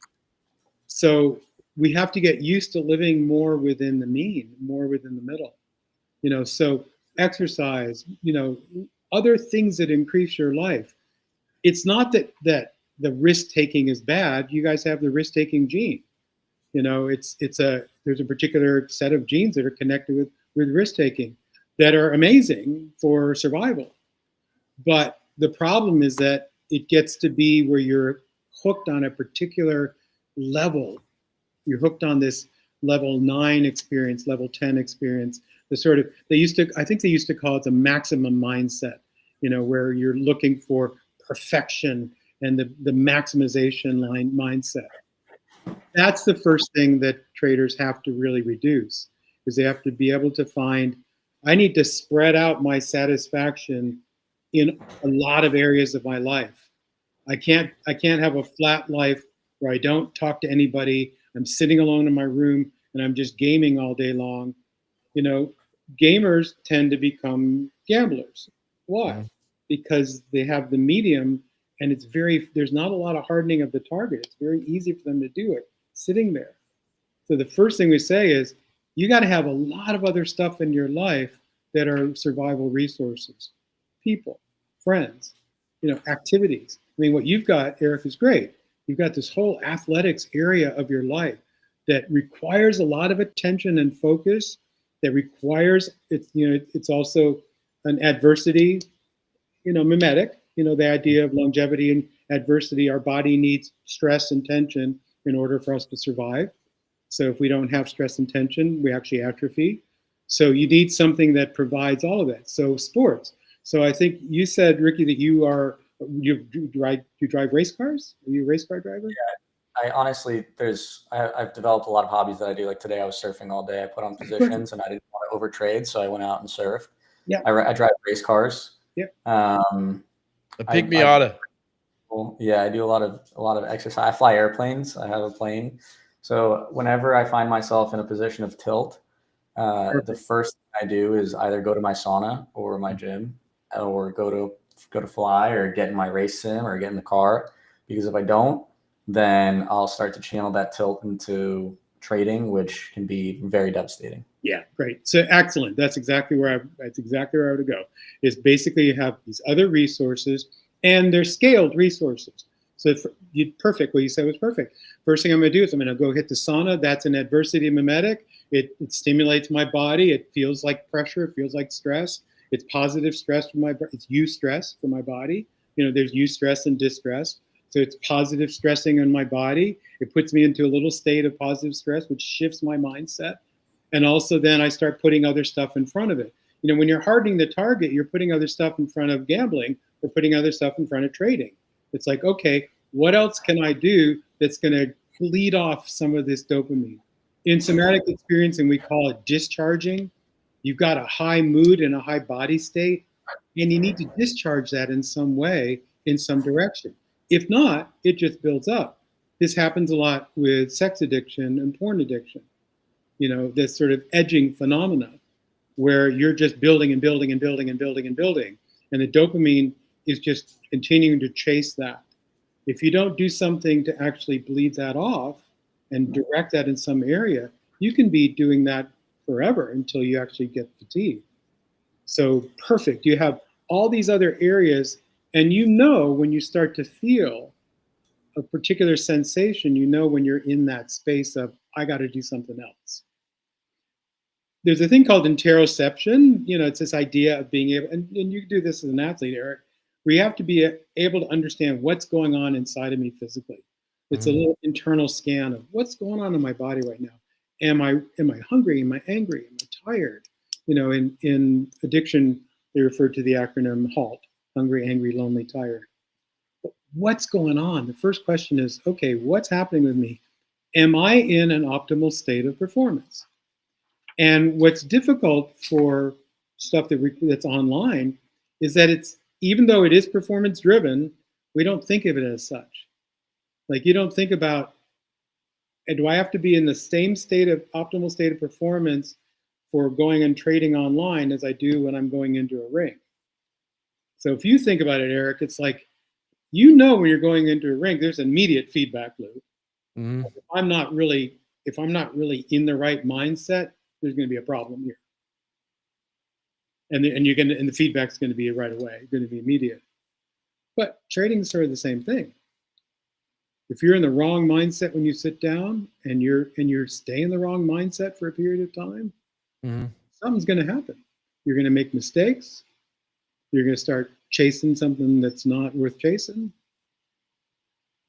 So we have to get used to living more within the mean, more within the middle. So exercise, other things that increase your life. It's not that the risk taking is bad. You guys have the risk taking gene. There's a particular set of genes that are connected with risk taking that are amazing for survival. But the problem is that it gets to be where you're hooked on a particular level. You're hooked on this level 9 experience, level 10 experience. I think they used to call it the maximum mindset, where you're looking for perfection and the maximization mindset. That's the first thing that traders have to really reduce, is they have to be able to find, I need to spread out my satisfaction in a lot of areas of my life. I can't have a flat life where I don't talk to anybody. I'm sitting alone in my room and I'm just gaming all day long. Gamers tend to become gamblers. Why? Because they have the medium, and there's not a lot of hardening of the target. It's very easy for them to do it sitting there. So the first thing we say is, you got to have a lot of other stuff in your life that are survival resources, people, friends, activities. I mean, what you've got, Eric, is great. You've got this whole athletics area of your life that requires a lot of attention and focus, that requires, it's also an adversity, mimetic, the idea of longevity and adversity. Our body needs stress and tension in order for us to survive. So if we don't have stress and tension, we actually atrophy. So you need something that provides all of that. So sports. So I think you said, Ricky, that you drive race cars? Are you a race car driver? Yeah, I honestly, I've developed a lot of hobbies that I do. Like today I was surfing all day. I put on positions and I didn't want to overtrade, so I went out and surfed. Yeah. I drive race cars. Yeah. A pick Miata. Yeah, I do a lot of exercise. I fly airplanes. I have a plane. So whenever I find myself in a position of tilt, the first thing I do is either go to my sauna or my gym, or go to fly, or get in my race sim, or get in the car. Because if I don't, then I'll start to channel that tilt into trading, which can be very devastating. Yeah, great. So excellent. That's exactly where I would go. Is basically you have these other resources, and they're scaled resources. So perfect. What you said was perfect. First thing I'm going to do is I'm going to go hit the sauna. That's an adversity mimetic. It stimulates my body. It feels like pressure. It feels like stress. It's positive stress for it's eustress for my body. There's eustress and distress. So it's positive stressing on my body. It puts me into a little state of positive stress, which shifts my mindset. And also then I start putting other stuff in front of it. When you're hardening the target, you're putting other stuff in front of gambling, or putting other stuff in front of trading. It's like, okay, what else can I do that's going to lead off some of this dopamine? In somatic experiencing, we call it discharging. You've got a high mood and a high body state, and you need to discharge that in some way, in some direction. If not, it just builds up. This happens a lot with sex addiction and porn addiction. This sort of edging phenomena where you're just building and building and building and building and building. And the dopamine is just continuing to chase that. If you don't do something to actually bleed that off and direct that in some area, you can be doing that forever until you actually get fatigued. So perfect. You have all these other areas, and when you start to feel a particular sensation, when you're in that space of, I got to do something else. There's a thing called interoception. It's this idea of being able, and you do this as an athlete, Eric, where you have to be able to understand what's going on inside of me physically. It's a little internal scan of what's going on in my body right now. Am I hungry? Am I angry? Am I tired? In addiction, they refer to the acronym HALT: hungry, angry, lonely, tired. But what's going on? The first question is, okay, what's happening with me? Am I in an optimal state of performance? And what's difficult for stuff that's online is that it's even though it is performance driven, we don't think of it as such. Like, you don't think about, do I have to be in the same optimal state of performance for going and trading online as I do when I'm going into a ring? So if you think about it, Eric, it's like, when you're going into a ring, there's an immediate feedback loop. Mm-hmm. If I'm not really in the right mindset, there's going to be a problem here. And the feedback's going to be right away, going to be immediate. But trading is sort of the same thing. If you're in the wrong mindset when you sit down, and you're staying in the wrong mindset for a period of time, Mm-hmm. something's going to happen. You're going to make mistakes. You're going to start chasing something that's not worth chasing.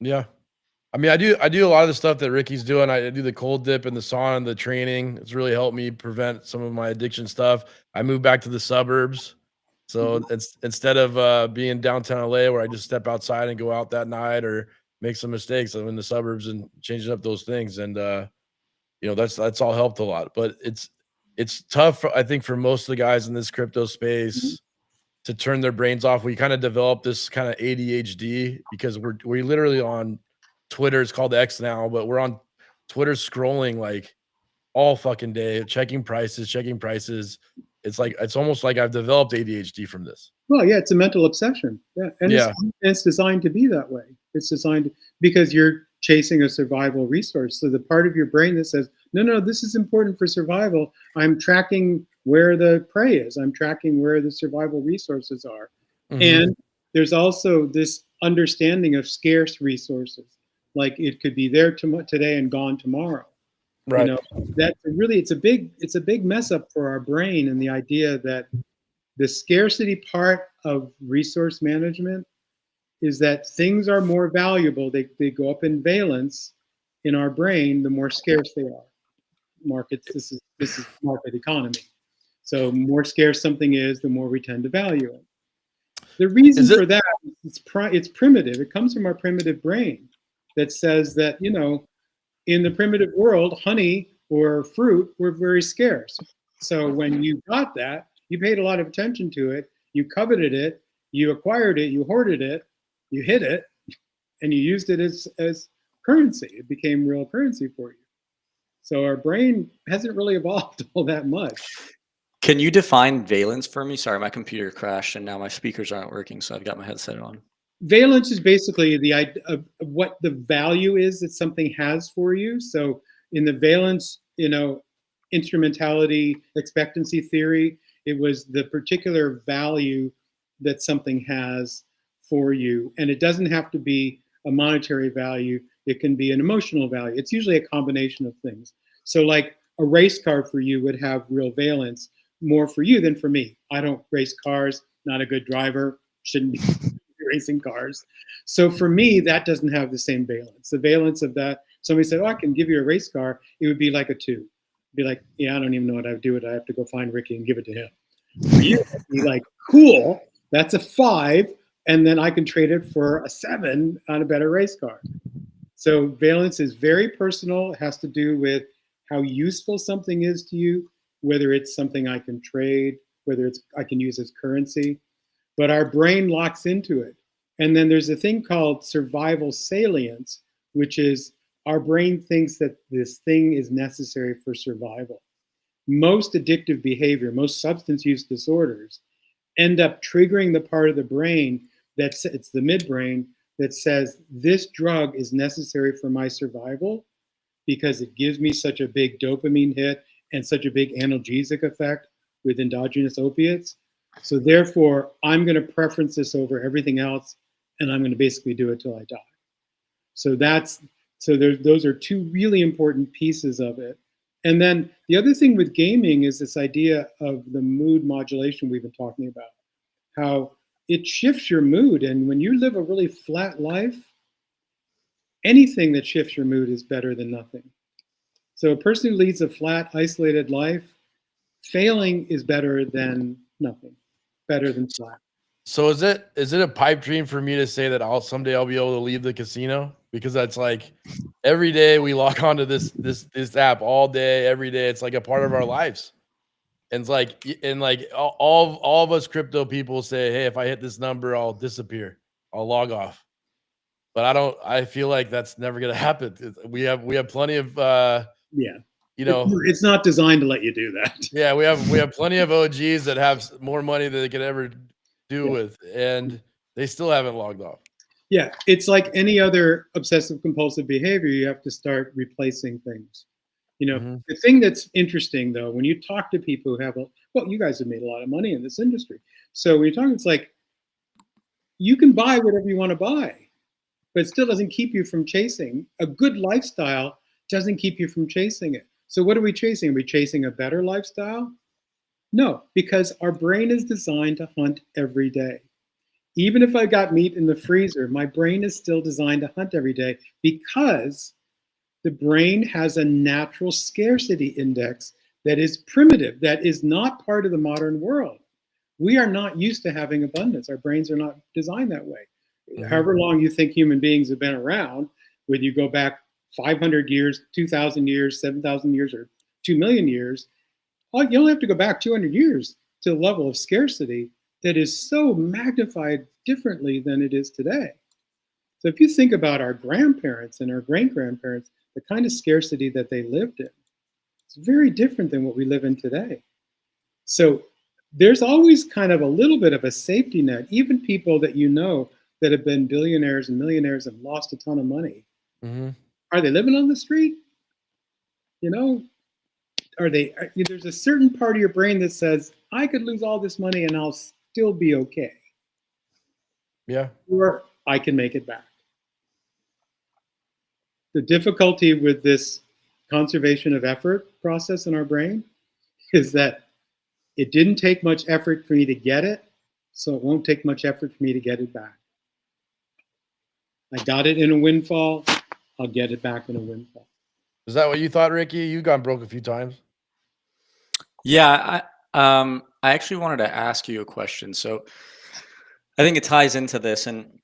Yeah. I mean, I do a lot of the stuff that Ricky's doing. I do the cold dip and the sauna and the training. It's really helped me prevent some of my addiction stuff. I moved back to the suburbs. So it's instead of being downtown LA where I just step outside and go out that night or make some mistakes, I'm in the suburbs and changing up those things. And that's all helped a lot. But it's tough, I think, for most of the guys in this crypto space to turn their brains off. We kind of develop this kind of ADHD because we're literally on Twitter. It's called X now, but we're on Twitter scrolling like all fucking day, checking prices. It's like, it's almost like I've developed ADHD from this. Well, yeah, it's a mental obsession. Yeah, and Yeah. it's designed to be that way. It's designed because you're chasing a survival resource. So the part of your brain that says, no, this is important for survival. I'm tracking where the prey is. I'm tracking where the survival resources are. Mm-hmm. And there's also this understanding of scarce resources. Like, it could be there today and gone tomorrow. Right. It's a big mess up for our brain, and the idea that the scarcity part of resource management is that things are more valuable. They go up in valence in our brain the more scarce they are. Markets. This is market economy. So more scarce something is, the more we tend to value it. The reason for that is it's primitive. It comes from our primitive brain that says that, in the primitive world, honey or fruit were very scarce. So when you got that, you paid a lot of attention to it, you coveted it, you acquired it, you hoarded it, you hid it, and you used it as currency. It became real currency for you. So our brain hasn't really evolved all that much. Can you define valence for me? Sorry, my computer crashed and now my speakers aren't working, so I've got my headset on. Valence is basically the idea of what the value is that something has for you. So in the valence, instrumentality expectancy theory, it was the particular value that something has for you. And it doesn't have to be a monetary value. It can be an emotional value. It's usually a combination of things. So like a race car for you would have real valence, more for you than for me. I don't race cars, not a good driver, shouldn't be racing cars. So for me, that doesn't have the same valence. The valence of that, somebody said, I can give you a race car, it would be like a 2. It'd be like, yeah, I don't even know what I would do with it. I have to go find Ricky and give it to him. For you, it'd be like, cool, that's a 5, and then I can trade it for a 7 on a better race car. So valence is very personal. It has to do with how useful something is to you, whether it's something I can trade, whether I can use as currency. But our brain locks into it. And then there's a thing called survival salience, which is our brain thinks that this thing is necessary for survival. Most addictive behavior, most substance use disorders end up triggering the part of the brain it's the midbrain that says this drug is necessary for my survival because it gives me such a big dopamine hit and such a big analgesic effect with endogenous opiates. So therefore, I'm going to preference this over everything else, and I'm going to basically do it till I die. So those are 2 really important pieces of it. And then the other thing with gaming is this idea of the mood modulation we've been talking about, how it shifts your mood. And when you live a really flat life, anything that shifts your mood is better than nothing. So a person who leads a flat, isolated life, failing is better than nothing. Better than flat. So is it a pipe dream for me to say that someday I'll be able to leave the casino? Because that's like every day we log onto this app all day, every day. It's like a part of our lives. And it's like, and like all of us crypto people say, hey, if I hit this number, I'll disappear. I'll log off. But I feel like that's never gonna happen. We have plenty of Yeah. you know, It's not designed to let you do that. yeah, we have plenty of OGs that have more money than they could ever do Yeah. with, and they still haven't logged off. Yeah, it's like any other obsessive compulsive behavior. You have to start replacing things. Mhm. The thing that's interesting though, when you talk to people who have, well, you guys have made a lot of money in this industry. So when you're talking, it's like you can buy whatever you want to buy, but it still doesn't keep you from chasing. A good lifestyle doesn't keep you from chasing it. So what are we chasing? Are we chasing a better lifestyle? No, because our brain is designed to hunt every day. Even if I got meat in the freezer, my brain is still designed to hunt every day because the brain has a natural scarcity index that is primitive, that is not part of the modern world. We are not used to having abundance. Our brains are not designed that way. Mhm. However long you think human beings have been around, whether you go back 500 years, 2,000 years, 7,000 years, or 2 million years, you only have to go back 200 years to the level of scarcity that is so magnified differently than it is today. So if you think about our grandparents and our great-grandparents, the kind of scarcity that they lived in, it's very different than what we live in today. So there's always kind of a little bit of a safety net. Even people that that have been billionaires and millionaires and lost a ton of money, Mhm. are they living on the street? You know, there's a certain part of your brain that says, I could lose all this money and I'll still be okay. Yeah. Or I can make it back. The difficulty with this conservation of effort process in our brain is that it didn't take much effort for me to get it, so it won't take much effort for me to get it back. I got it in a windfall, I'll get it back in a windfall. Is that what you thought, Ricky? You gone broke a few times. Yeah, I actually wanted to ask you a question. So I think it ties into this, and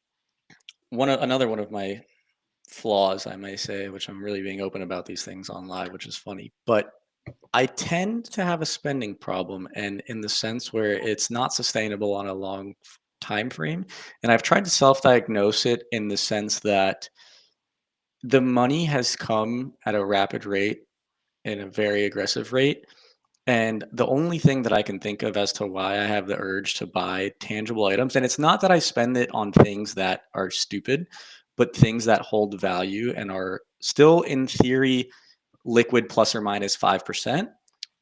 another one of my flaws, I may say, which I'm really being open about these things on live, which is funny. But I tend to have a spending problem, and in the sense where it's not sustainable on a long time frame. And I've tried to self-diagnose it in the sense that the money has come at a rapid rate, in a very aggressive rate. And the only thing that I can think of as to why I have the urge to buy tangible items, and it's not that I spend it on things that are stupid, but things that hold value and are still, in theory, liquid plus or minus 5%,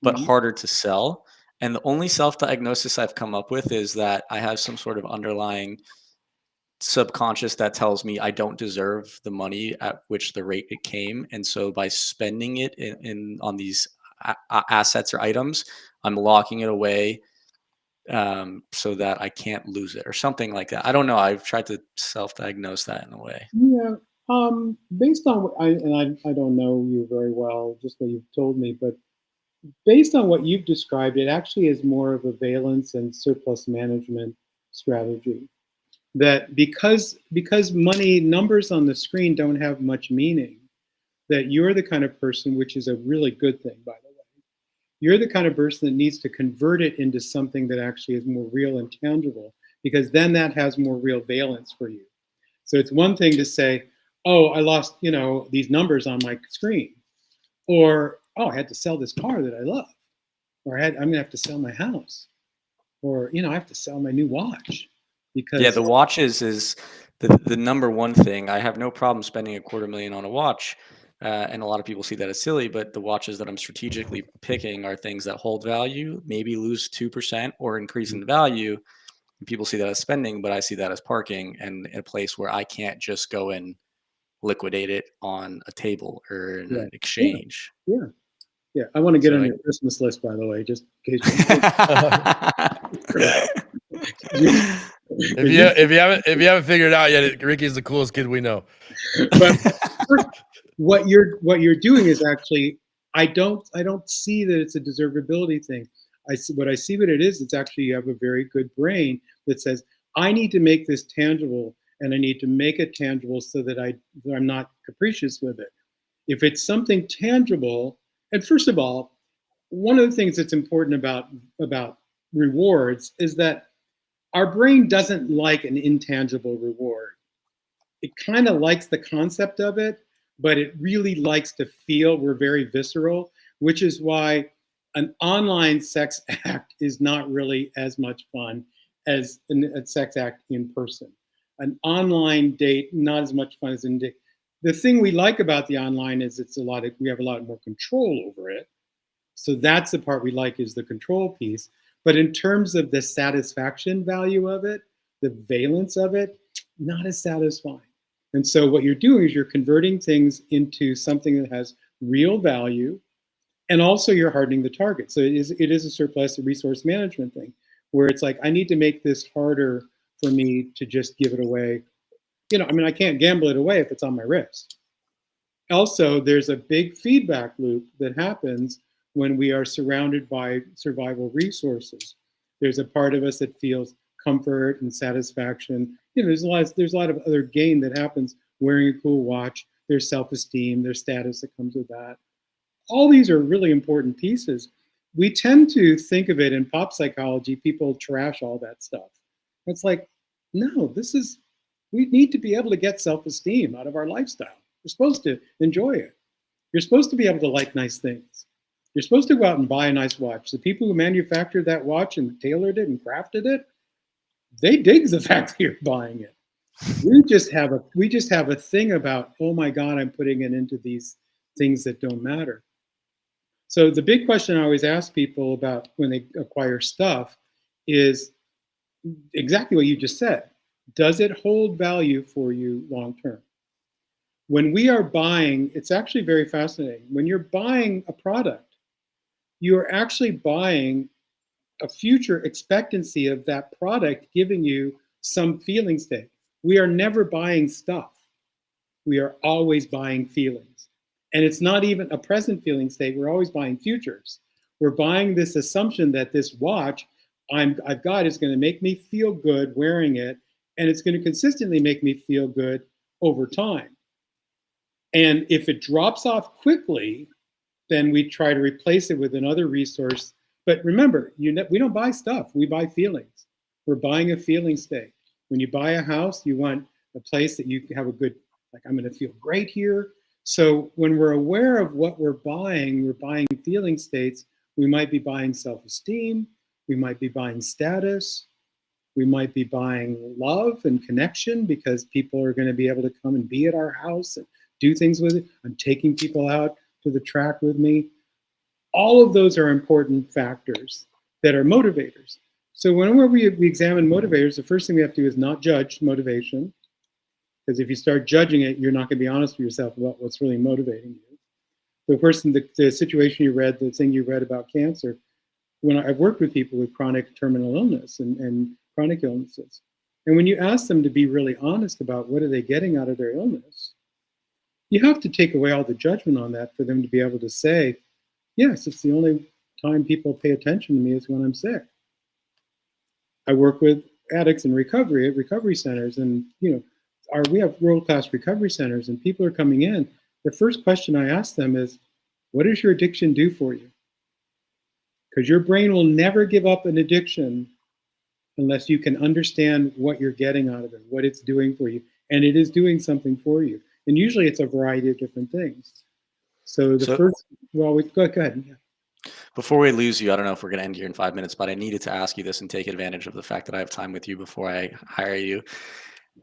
but Mhm. harder to sell. And the only self diagnosis I've come up with is that I have some sort of underlying subconscious that tells me I don't deserve the money at which the rate it came. And so by spending it in on these assets or items, I'm locking it away so that I can't lose it or something like that. I don't know. I've tried to self-diagnose that in a way. Yeah. Based on what I don't know you very well, just what you've told me, but based on what you've described, it actually is more of a valence and surplus management strategy. That because money numbers on the screen don't have much meaning, that you're the kind of person, which is a really good thing, by the way. You're the kind of person that needs to convert it into something that actually is more real and tangible, because then that has more real valence for you. So it's one thing to say, oh, I lost, these numbers on my screen, or oh, I had to sell this car that I love, or I'm going to have to sell my house, or I have to sell my new watch Yeah, because the watches is the number one thing. I have no problem spending a quarter million on a watch. And a lot of people see that as silly, but the watches that I'm strategically picking are things that hold value, maybe lose 2% or increase in value. And people see that as spending, but I see that as parking and a place where I can't just go and liquidate it on a table or in yeah, an yeah, exchange. yeah, yeah. I want to get So on I your Christmas list, by the way, just in case. If you haven't figured it out yet, Ricky's the coolest kid we know. But what you're doing is actually, I don't see that it's a deservability thing. What I see what it is. It's actually, you have a very good brain that says, I need to make this tangible, and I need to make it tangible so that I'm not capricious with it. If it's something tangible, and first of all, one of the things that's important about rewards is that our brain doesn't like an intangible reward. It kind of likes the concept of it, but it really likes to feel. We're very visceral, which is why an online sex act is not really as much fun as a sex act in person. An online date, not as much fun as in date. The thing we like about the online is we have a lot more control over it. So that's the part we like, is the control piece. But in terms of the satisfaction value of it, the valence of it, not as satisfying. And so what you're doing is you're converting things into something that has real value, and also you're hardening the target. So it is a surplus, a resource management thing, where it's like, I need to make this harder for me to just give it away. I can't gamble it away if it's on my wrist. Also, there's a big feedback loop that happens when we are surrounded by survival resources. There's a part of us that feels comfort and satisfaction. There's a lot of other gain that happens wearing a cool watch. There's self-esteem, there's status that comes with that. All these are really important pieces. We tend to think of it in pop psychology, people trash all that stuff. It's like, no, we need to be able to get self-esteem out of our lifestyle. You're supposed to enjoy it. You're supposed to be able to like nice things. You're supposed to go out and buy a nice watch. The people who manufactured that watch and tailored it and crafted it, they dig the fact that you're buying it. We just have a thing about, oh my God, I'm putting it into these things that don't matter. So the big question I always ask people about when they acquire stuff is exactly what you just said. Does it hold value for you long term? When we are buying, it's actually very fascinating. When you're buying a product, you are actually buying a future expectancy of that product giving you some feeling state. We are never buying stuff. We are always buying feelings. And it's not even a present feeling state. We're always buying futures. We're buying this assumption that this watch I've got is going to make me feel good wearing it, and it's going to consistently make me feel good over time. And if it drops off quickly, then we try to replace it with another resource. But remember, we don't buy stuff, we buy feelings. We're buying a feeling state. When you buy a house, you want a place that you have a good, like, I'm going to feel great here. So when we're aware of what we're buying feeling states. We might be buying self-esteem, we might be buying status, we might be buying love and connection because people are going to be able to come and be at our house and do things with it. I'm taking people out to the track with me. All of those are important factors that are motivators. So whenever we examine motivators, the first thing we have to do is not judge motivation. Because if you start judging it, you're not going to be honest with yourself about what's really motivating you. The situation you read, the thing you read about cancer, when I've worked with people with chronic terminal illness and chronic illnesses, and when you ask them to be really honest about what are they getting out of their illness, you have to take away all the judgment on that for them to be able to say, yes, it's the only time people pay attention to me is when I'm sick. I work with addicts in recovery at recovery centers, and we have world-class recovery centers, and people are coming in. The first question I ask them is, what does your addiction do for you? Because your brain will never give up an addiction unless you can understand what you're getting out of it, what it's doing for you. And it is doing something for you. And usually it's a variety of different things. Go ahead. Yeah. Before we lose you, I don't know if we're going to end here in 5 minutes, but I needed to ask you this and take advantage of the fact that I have time with you before I hire you.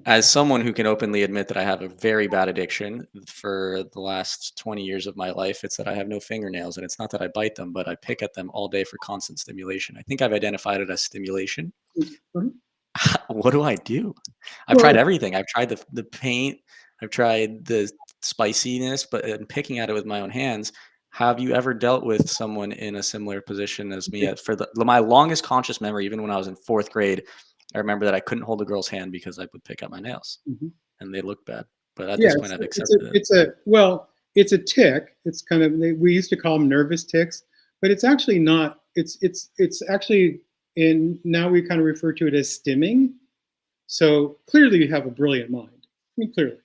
As someone who can openly admit that I have a very bad addiction for the last 20 years of my life, it's that I have no fingernails. And it's not that I bite them, but I pick at them all day for constant stimulation. I think I've identified it as stimulation. Mm-hmm. What do I do? I've tried everything. I've tried the paint. I've tried the spiciness, but in picking at it with my own hands. Have you ever dealt with someone in a similar position as me? For my longest conscious memory, even when I was in 4th grade, I remember that I couldn't hold a girl's hand because I would pick at my nails, and they looked bad. But at this point, I've accepted it. It's a tick. It's kind of, we used to call them nervous ticks, but it's actually not. It's actually, and now we kind of refer to it as stimming. So clearly, you have a brilliant mind. I mean, clearly,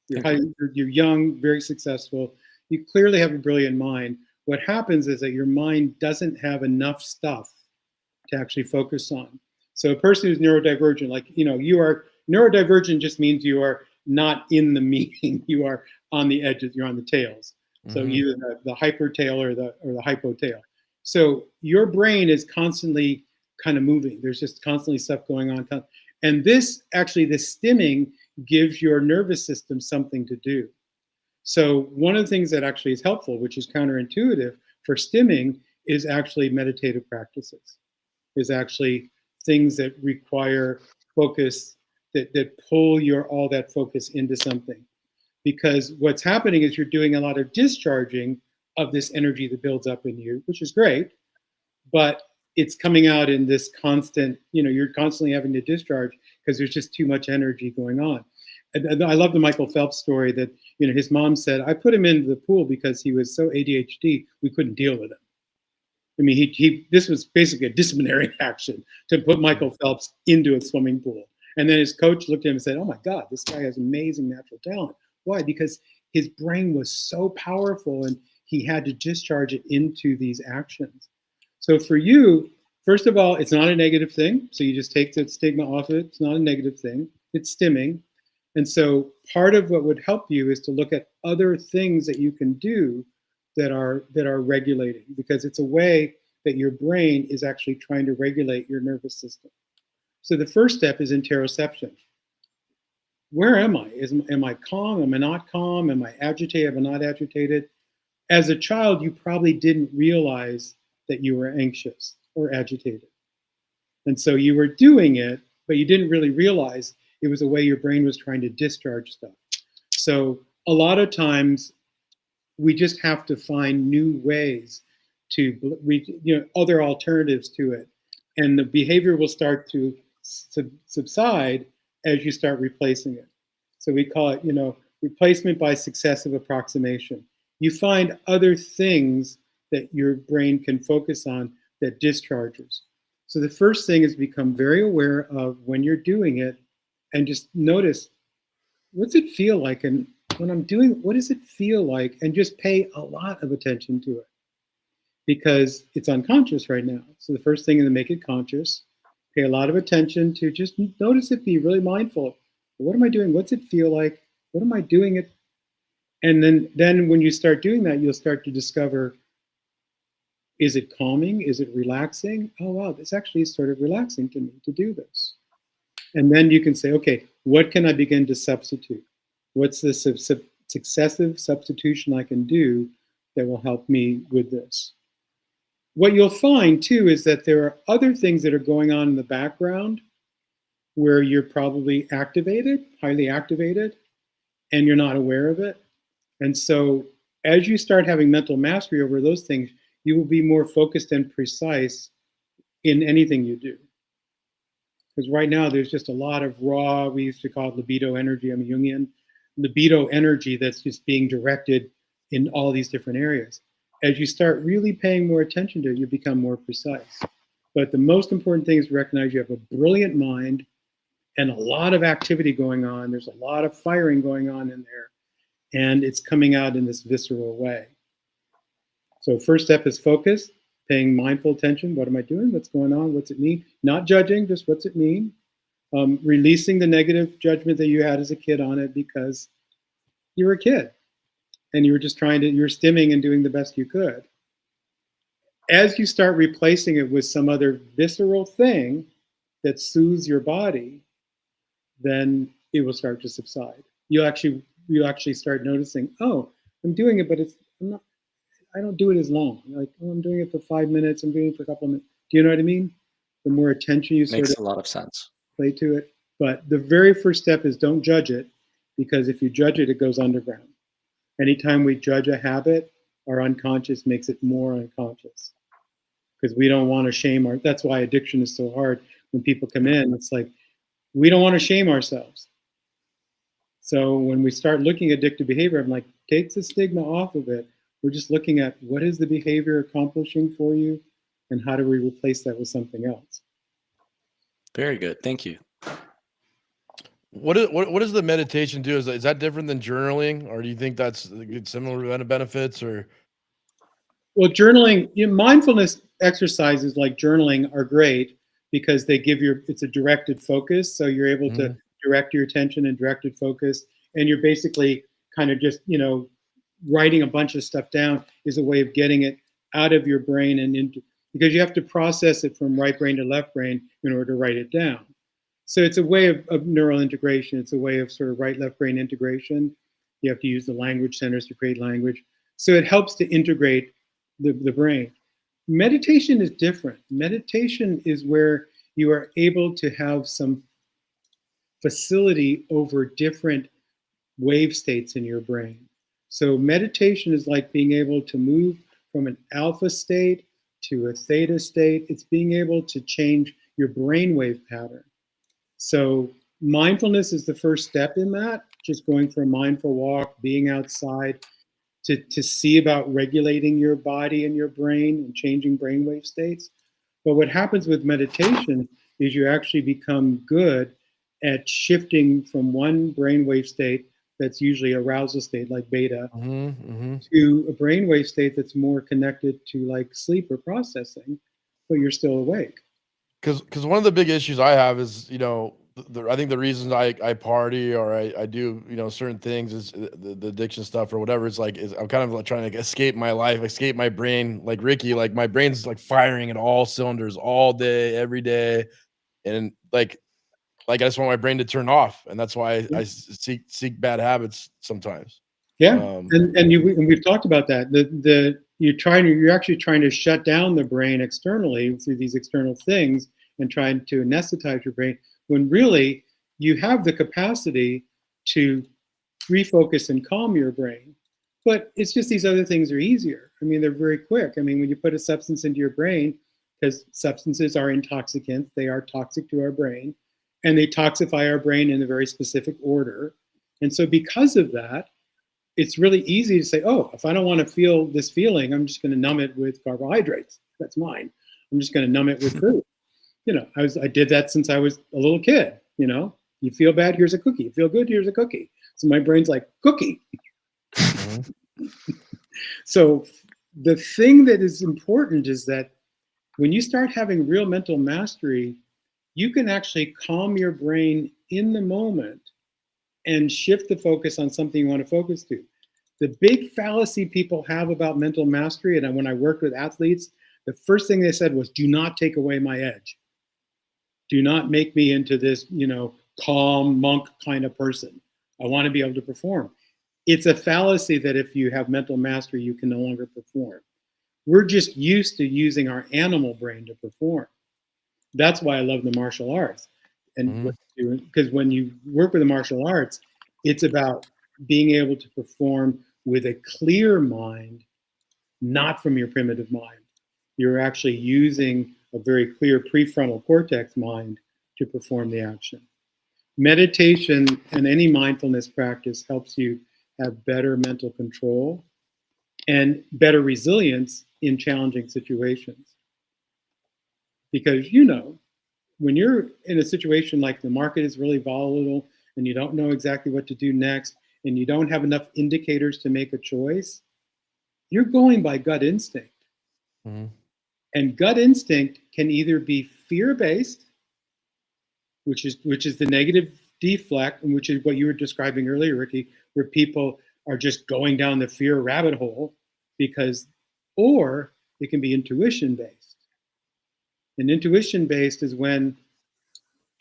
you're young, very successful. You clearly have a brilliant mind. what happens is that your mind doesn't have enough stuff to actually focus on. So a person who's neurodivergent, like, you are neurodivergent, just means you are not in the meeting. You are on the edges, you're on the tails. So either the hyper tail or the hypo tail. So your brain is constantly kind of moving. There's just constantly stuff going on. And this stimming gives your nervous system something to do. So one of the things that actually is helpful, which is counterintuitive for stimming, is actually meditative practices. Is actually things that require focus, that pull all that focus into something. Because what's happening is you're doing a lot of discharging of this energy that builds up in you, which is great, but it's coming out in this constant, you're constantly having to discharge because there's just too much energy going on. And I love the Michael Phelps story that, his mom said, I put him into the pool because he was so ADHD, we couldn't deal with him. I mean, this was basically a disciplinary action to put Michael Phelps into a swimming pool. And then his coach looked at him and said, oh my God, this guy has amazing natural talent. Why? Because his brain was so powerful and he had to discharge it into these actions. So for you, first of all, it's not a negative thing. So you just take the stigma off of it. It's not a negative thing. It's stimming. And so part of what would help you is to look at other things that you can do that are regulating, because it's a way that your brain is actually trying to regulate your nervous system. So the first step is interoception. Where am I? Am I calm? Am I not calm? Am I agitated? Am I not agitated? As a child, you probably didn't realize that you were anxious or agitated. And so you were doing it, but you didn't really realize it was a way your brain was trying to discharge stuff. So a lot of times we just have to find new ways to, other alternatives to it. And the behavior will start to subside as you start replacing it. So we call it, replacement by successive approximation. You find other things that your brain can focus on that discharges. So the first thing is become very aware of when you're doing it and just notice, what's it feel like? And when I'm doing, what does it feel like? And just pay a lot of attention to it, because it's unconscious right now. So the first thing is to make it conscious, pay a lot of attention to just notice it, be really mindful. What am I doing? What's it feel like? What am I doing it? And then when you start doing that, you'll start to discover, is it calming? Is it relaxing? Oh, wow, this actually is sort of relaxing to me to do this. And then you can say, okay, what can I begin to substitute? What's the successive substitution I can do that will help me with this? What you'll find too is that there are other things that are going on in the background where you're probably activated, highly activated, and you're not aware of it. And so as you start having mental mastery over those things, you will be more focused and precise in anything you do. Because right now there's just a lot of raw, we used to call it libido energy, I'm a Jungian, libido energy that's just being directed in all these different areas. As you start really paying more attention to it, you become more precise. But the most important thing is to recognize you have a brilliant mind and a lot of activity going on. There's a lot of firing going on in there, and it's coming out in this visceral way. So first step is focus, paying mindful attention. What am I doing? What's going on? What's it mean? Not judging, just what's it mean? Releasing the negative judgment that you had as a kid on it because you were a kid and you were just you're stimming and doing the best you could. As you start replacing it with some other visceral thing that soothes your body, then it will start to subside. You actually start noticing, oh, I'm doing it, but I don't do it as long. Like, oh, I'm doing it for 5 minutes. I'm doing it for a couple of minutes. Do you know what I mean? The more attention you Makes a lot of sense. Play to it. But the very first step is don't judge it, because if you judge it, it goes underground. Anytime we judge a habit, our unconscious makes it more unconscious, because we don't want to shame that's why addiction is so hard. When people come in, it's like, we don't want to shame ourselves. So when we start looking at addictive behavior, I'm like, take the stigma off of it. We're just looking at what is the behavior accomplishing for you, and how do we replace that with something else? Very good. Thank you. What does the meditation do? Is that different than journaling, or do you think that's similar benefits? Or Well, journaling, mindfulness exercises like journaling are great because they give it's a directed focus. So you're able to direct your attention and directed focus. And you're basically kind of just, writing a bunch of stuff down is a way of getting it out of your brain and into, because you have to process it from right brain to left brain in order to write it down. So it's a way of neural integration. It's a way of sort of right left brain integration. You have to use the language centers to create language. So it helps to integrate the brain. Meditation is different. Meditation is where you are able to have some facility over different wave states in your brain. So meditation is like being able to move from an alpha state to a theta state. It's being able to change your brainwave pattern. So mindfulness is the first step in that, just going for a mindful walk, being outside, to see about regulating your body and your brain and changing brainwave states. But what happens with meditation is you actually become good at shifting from one brainwave state that's usually arousal state like beta to a brainwave state that's more connected to like sleep or processing, but you're still awake. Because one of the big issues I have is, I think the reason I party or I do, certain things is the addiction stuff or whatever. It's like, I'm kind of like trying to escape my life, escape my brain. Like Ricky, like my brain's like firing at all cylinders all day, every day. And like I just want my brain to turn off. And that's why I seek bad habits sometimes. Yeah. And we've talked about that. You're actually trying to shut down the brain externally through these external things and trying to anesthetize your brain, when really you have the capacity to refocus and calm your brain. But it's just these other things are easier. I mean, they're very quick. I mean, when you put a substance into your brain, because substances are intoxicants, they are toxic to our brain, and they toxify our brain in a very specific order. And so because of that, it's really easy to say, oh, if I don't want to feel this feeling, I'm just going to numb it with carbohydrates. That's mine. I'm just going to numb it with food. I did that since I was a little kid. You feel bad, here's a cookie. You feel good, here's a cookie. So my brain's like, cookie. So the thing that is important is that when you start having real mental mastery, you can actually calm your brain in the moment and shift the focus on something you want to focus to. The big fallacy people have about mental mastery, and when I worked with athletes, the first thing they said was, do not take away my edge. Do not make me into this, calm monk kind of person. I want to be able to perform. It's a fallacy that if you have mental mastery, you can no longer perform. We're just used to using our animal brain to perform. That's why I love the martial arts. And because when you work with the martial arts, it's about being able to perform with a clear mind, not from your primitive mind. You're actually using a very clear prefrontal cortex mind to perform the action. Meditation and any mindfulness practice helps you have better mental control and better resilience in challenging situations. Because when you're in a situation like the market is really volatile and you don't know exactly what to do next and you don't have enough indicators to make a choice, you're going by gut instinct. And gut instinct can either be fear-based, which is the negative deflect, and which is what you were describing earlier, Ricky, where people are just going down the fear rabbit hole or it can be intuition-based. And intuition-based is when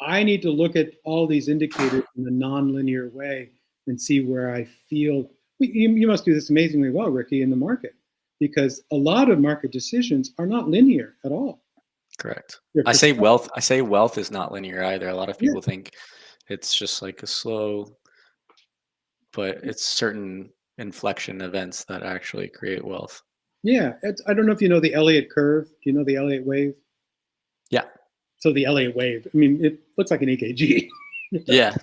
I need to look at all these indicators in a non-linear way and see where I feel. You must do this amazingly well, Ricky, in the market, because a lot of market decisions are not linear at all. Correct. I say wealth is not linear either. A lot of people think it's just like a slow, but it's certain inflection events that actually create wealth. Yeah. I don't know if you know the Elliott curve. Do you know the Elliott wave? Yeah. So the Elliott wave, I mean, it looks like an EKG. Yeah.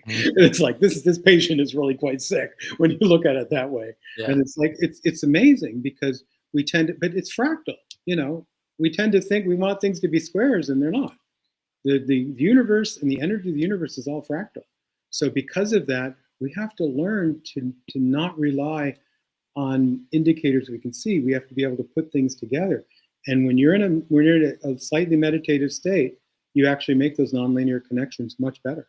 It's like this patient is really quite sick when you look at it that way. Yeah. And it's like, it's amazing because we tend to, but it's fractal, we tend to think we want things to be squares and they're not. The universe and the energy of the universe is all fractal. So because of that, we have to learn to not rely on indicators we can see. We have to be able to put things together. And when you're in a slightly meditative state, you actually make those nonlinear connections much better.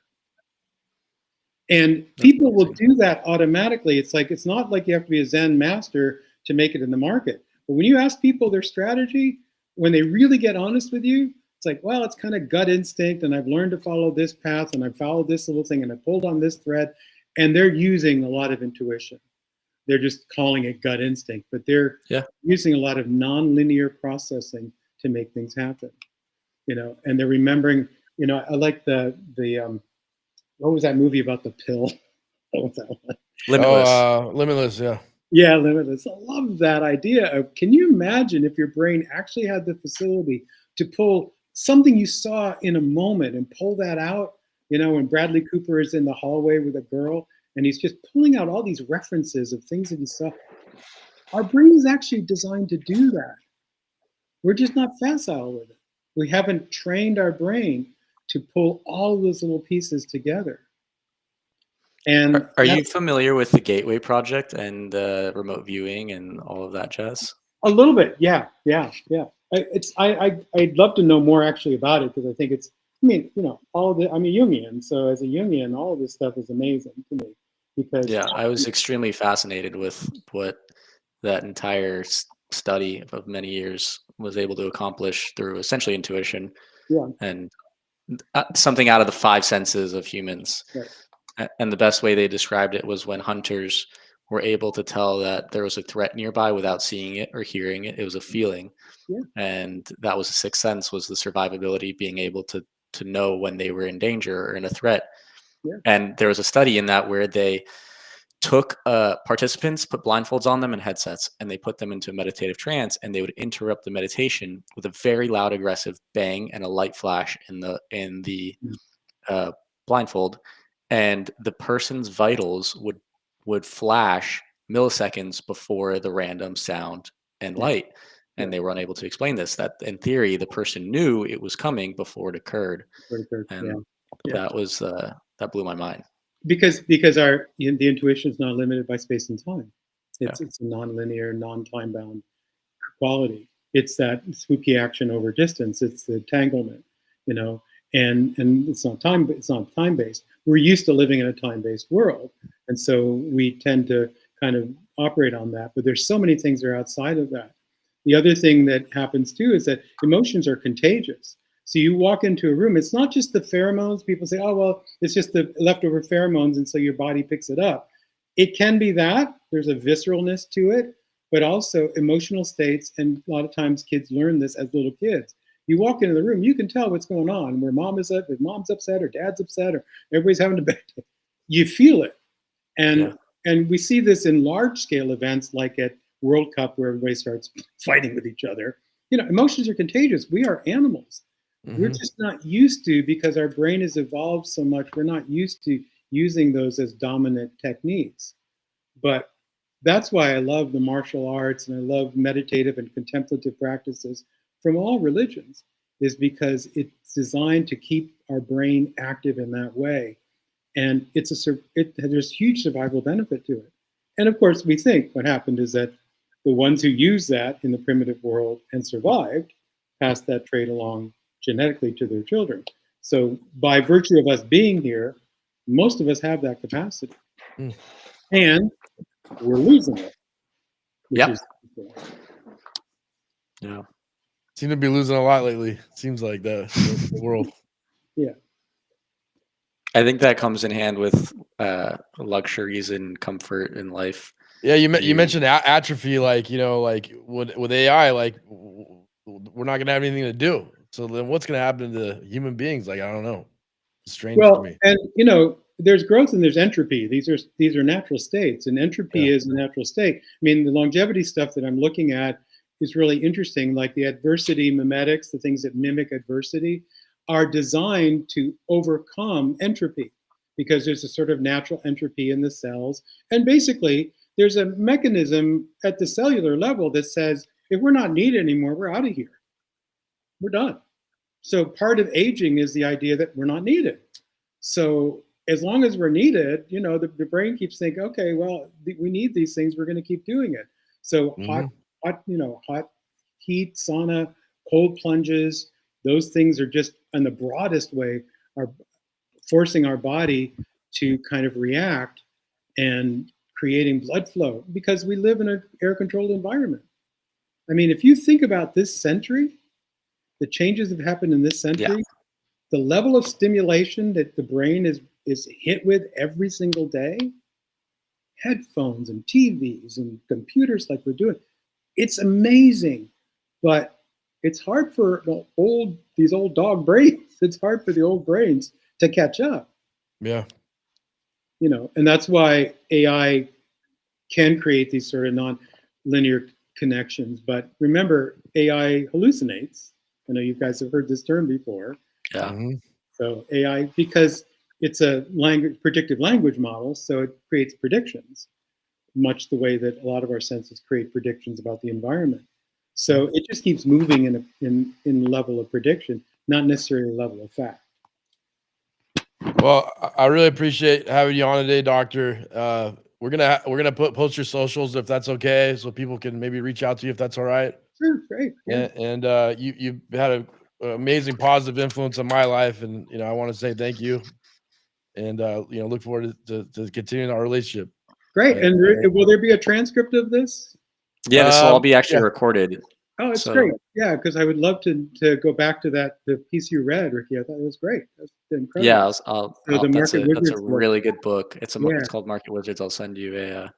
And people will do that automatically. It's not like you have to be a Zen master to make it in the market. But when you ask people their strategy, when they really get honest with you, it's like, well, it's kind of gut instinct, and I've learned to follow this path, and I followed this little thing, and I pulled on this thread, and they're using a lot of intuition. They're just calling it gut instinct, but they're using a lot of nonlinear processing to make things happen. And they're remembering. I like the what was that movie about the pill? What was that one? Limitless. Limitless, yeah. Yeah, Limitless. I love that idea of, can you imagine if your brain actually had the facility to pull something you saw in a moment and pull that out? When Bradley Cooper is in the hallway with a girl and he's just pulling out all these references of things that he saw. Our brain is actually designed to do that. We're just not facile with it. We haven't trained our brain to pull all of those little pieces together. And are you familiar with the Gateway Project and remote viewing and all of that jazz? A little bit, yeah. I'd love to know more actually about it, because I think it's. I'm a Jungian, so as a Jungian, all of this stuff is amazing to me. Because I was extremely fascinated with what that entire study of many years was able to accomplish through essentially intuition, and something out of the five senses of humans. Right. And the best way they described it was when hunters were able to tell that there was a threat nearby without seeing it or hearing it. It was a feeling. Yeah. And that was a sixth sense, was the survivability, being able to know when they were in danger or in a threat. Yeah. And there was a study in that where they took participants, put blindfolds on them and headsets, and they put them into a meditative trance, and they would interrupt the meditation with a very loud, aggressive bang and a light flash in the blindfold, and the person's vitals would flash milliseconds before the random sound and light. And they were unable to explain this, that in theory, the person knew it was coming before it occurred. And that was, that blew my mind. Because the intuition is not limited by space and time. It's a nonlinear, non-time bound quality. It's that spooky action over distance. It's the entanglement, and it's not time based. We're used to living in a time based world, and so we tend to kind of operate on that. But there's so many things that are outside of that. The other thing that happens too is that emotions are contagious. So you walk into a room, it's not just the pheromones. People say, oh, well, it's just the leftover pheromones, and so your body picks it up. It can be that. There's a visceralness to it, but also emotional states, and a lot of times kids learn this as little kids. You walk into the room, you can tell what's going on, where if mom's upset or dad's upset or everybody's having a bad day. You feel it. And we see this in large-scale events like at World Cup, where everybody starts fighting with each other. Emotions are contagious. We are animals. Mm-hmm. We're just not used to, because our brain has evolved so much, we're not used to using those as dominant techniques. But that's why I love the martial arts, and I love meditative and contemplative practices from all religions, is because it's designed to keep our brain active in that way. And there's huge survival benefit to it. And of course, we think what happened is that the ones who used that in the primitive world and survived passed that trait along genetically to their children. So by virtue of us being here, most of us have that capacity. And we're losing it. Yeah. Seem to be losing a lot lately. Seems like the world. Yeah. I think that comes in hand with luxuries and comfort in life. Yeah, you mentioned atrophy, like with AI, like we're not gonna have anything to do. So then, what's gonna happen to human beings? Like, I don't know. It's strange to me. And there's growth and there's entropy. These are natural states, and entropy is a natural state. I mean, the longevity stuff that I'm looking at is really interesting. Like the adversity mimetics, the things that mimic adversity, are designed to overcome entropy, because there's a sort of natural entropy in the cells. And basically, there's a mechanism at the cellular level that says, if we're not needed anymore, we're out of here. We're done. So part of aging is the idea that we're not needed. So as long as we're needed, the brain keeps thinking, okay, well, we need these things. We're going to keep doing it. So hot heat, sauna, cold plunges, those things are just in the broadest way are forcing our body to kind of react and creating blood flow because we live in an air-controlled environment. I mean, if you think about this century, the changes that have happened in this century, the level of stimulation that the brain is hit with every single day, headphones and TVs and computers like we're doing, it's amazing. But it's hard for these old dog brains. It's hard for the old brains to catch up. Yeah. And that's why AI can create these sort of non-linear connections. But remember, AI hallucinates. I know you guys have heard this term before. Yeah. So AI, because it's a predictive language model, so it creates predictions, much the way that a lot of our senses create predictions about the environment. So it just keeps moving in level of prediction, not necessarily level of fact. Well, I really appreciate having you on today, Doctor. We're gonna post your socials if that's okay, so people can maybe reach out to you if that's all right. Sure, great. Yeah. And you've had an amazing positive influence on my life, and I want to say thank you, and look forward to continuing our relationship. Great. And will there be a transcript of this? Yeah, this will all be actually recorded. Oh, it's great. Yeah, because I would love to go back to the piece you read, Ricky. I thought it was great. That's incredible. Yeah, that's a really good book. It's called Market Wizards. I'll send you a.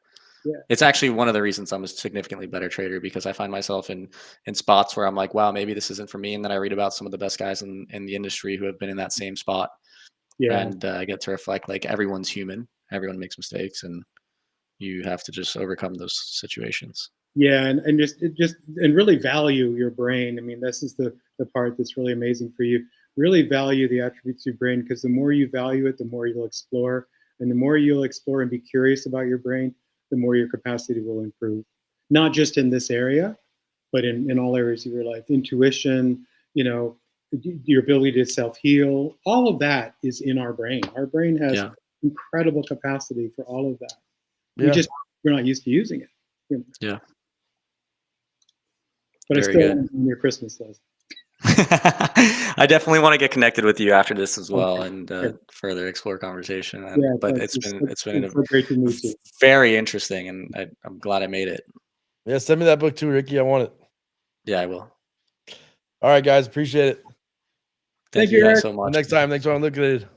It's actually one of the reasons I'm a significantly better trader, because I find myself in spots where I'm like, wow, maybe this isn't for me, and then I read about some of the best guys in the industry who have been in that same spot. Yeah, and I get to reflect, like, everyone's human, everyone makes mistakes, and you have to just overcome those situations. Yeah, and just really value your brain. I mean, this is the part that's really amazing for you. Really value the attributes of your brain, because the more you value it, the more you'll explore. And the more you'll explore and be curious about your brain, the more your capacity will improve. Not just in this area, but in all areas of your life. Intuition, your ability to self-heal, all of that is in our brain. Our brain has incredible capacity for all of that. We're not used to using it. Yeah. But I still want your Christmas list. I definitely want to get connected with you after this as well, and further explore conversation. But it's been so great to meet you. Very interesting, and I'm glad I made it. Yeah, send me that book too, Ricky. I want it. Yeah, I will. All right, guys, appreciate it. Thank you guys so much. Next time, thanks for looking at it.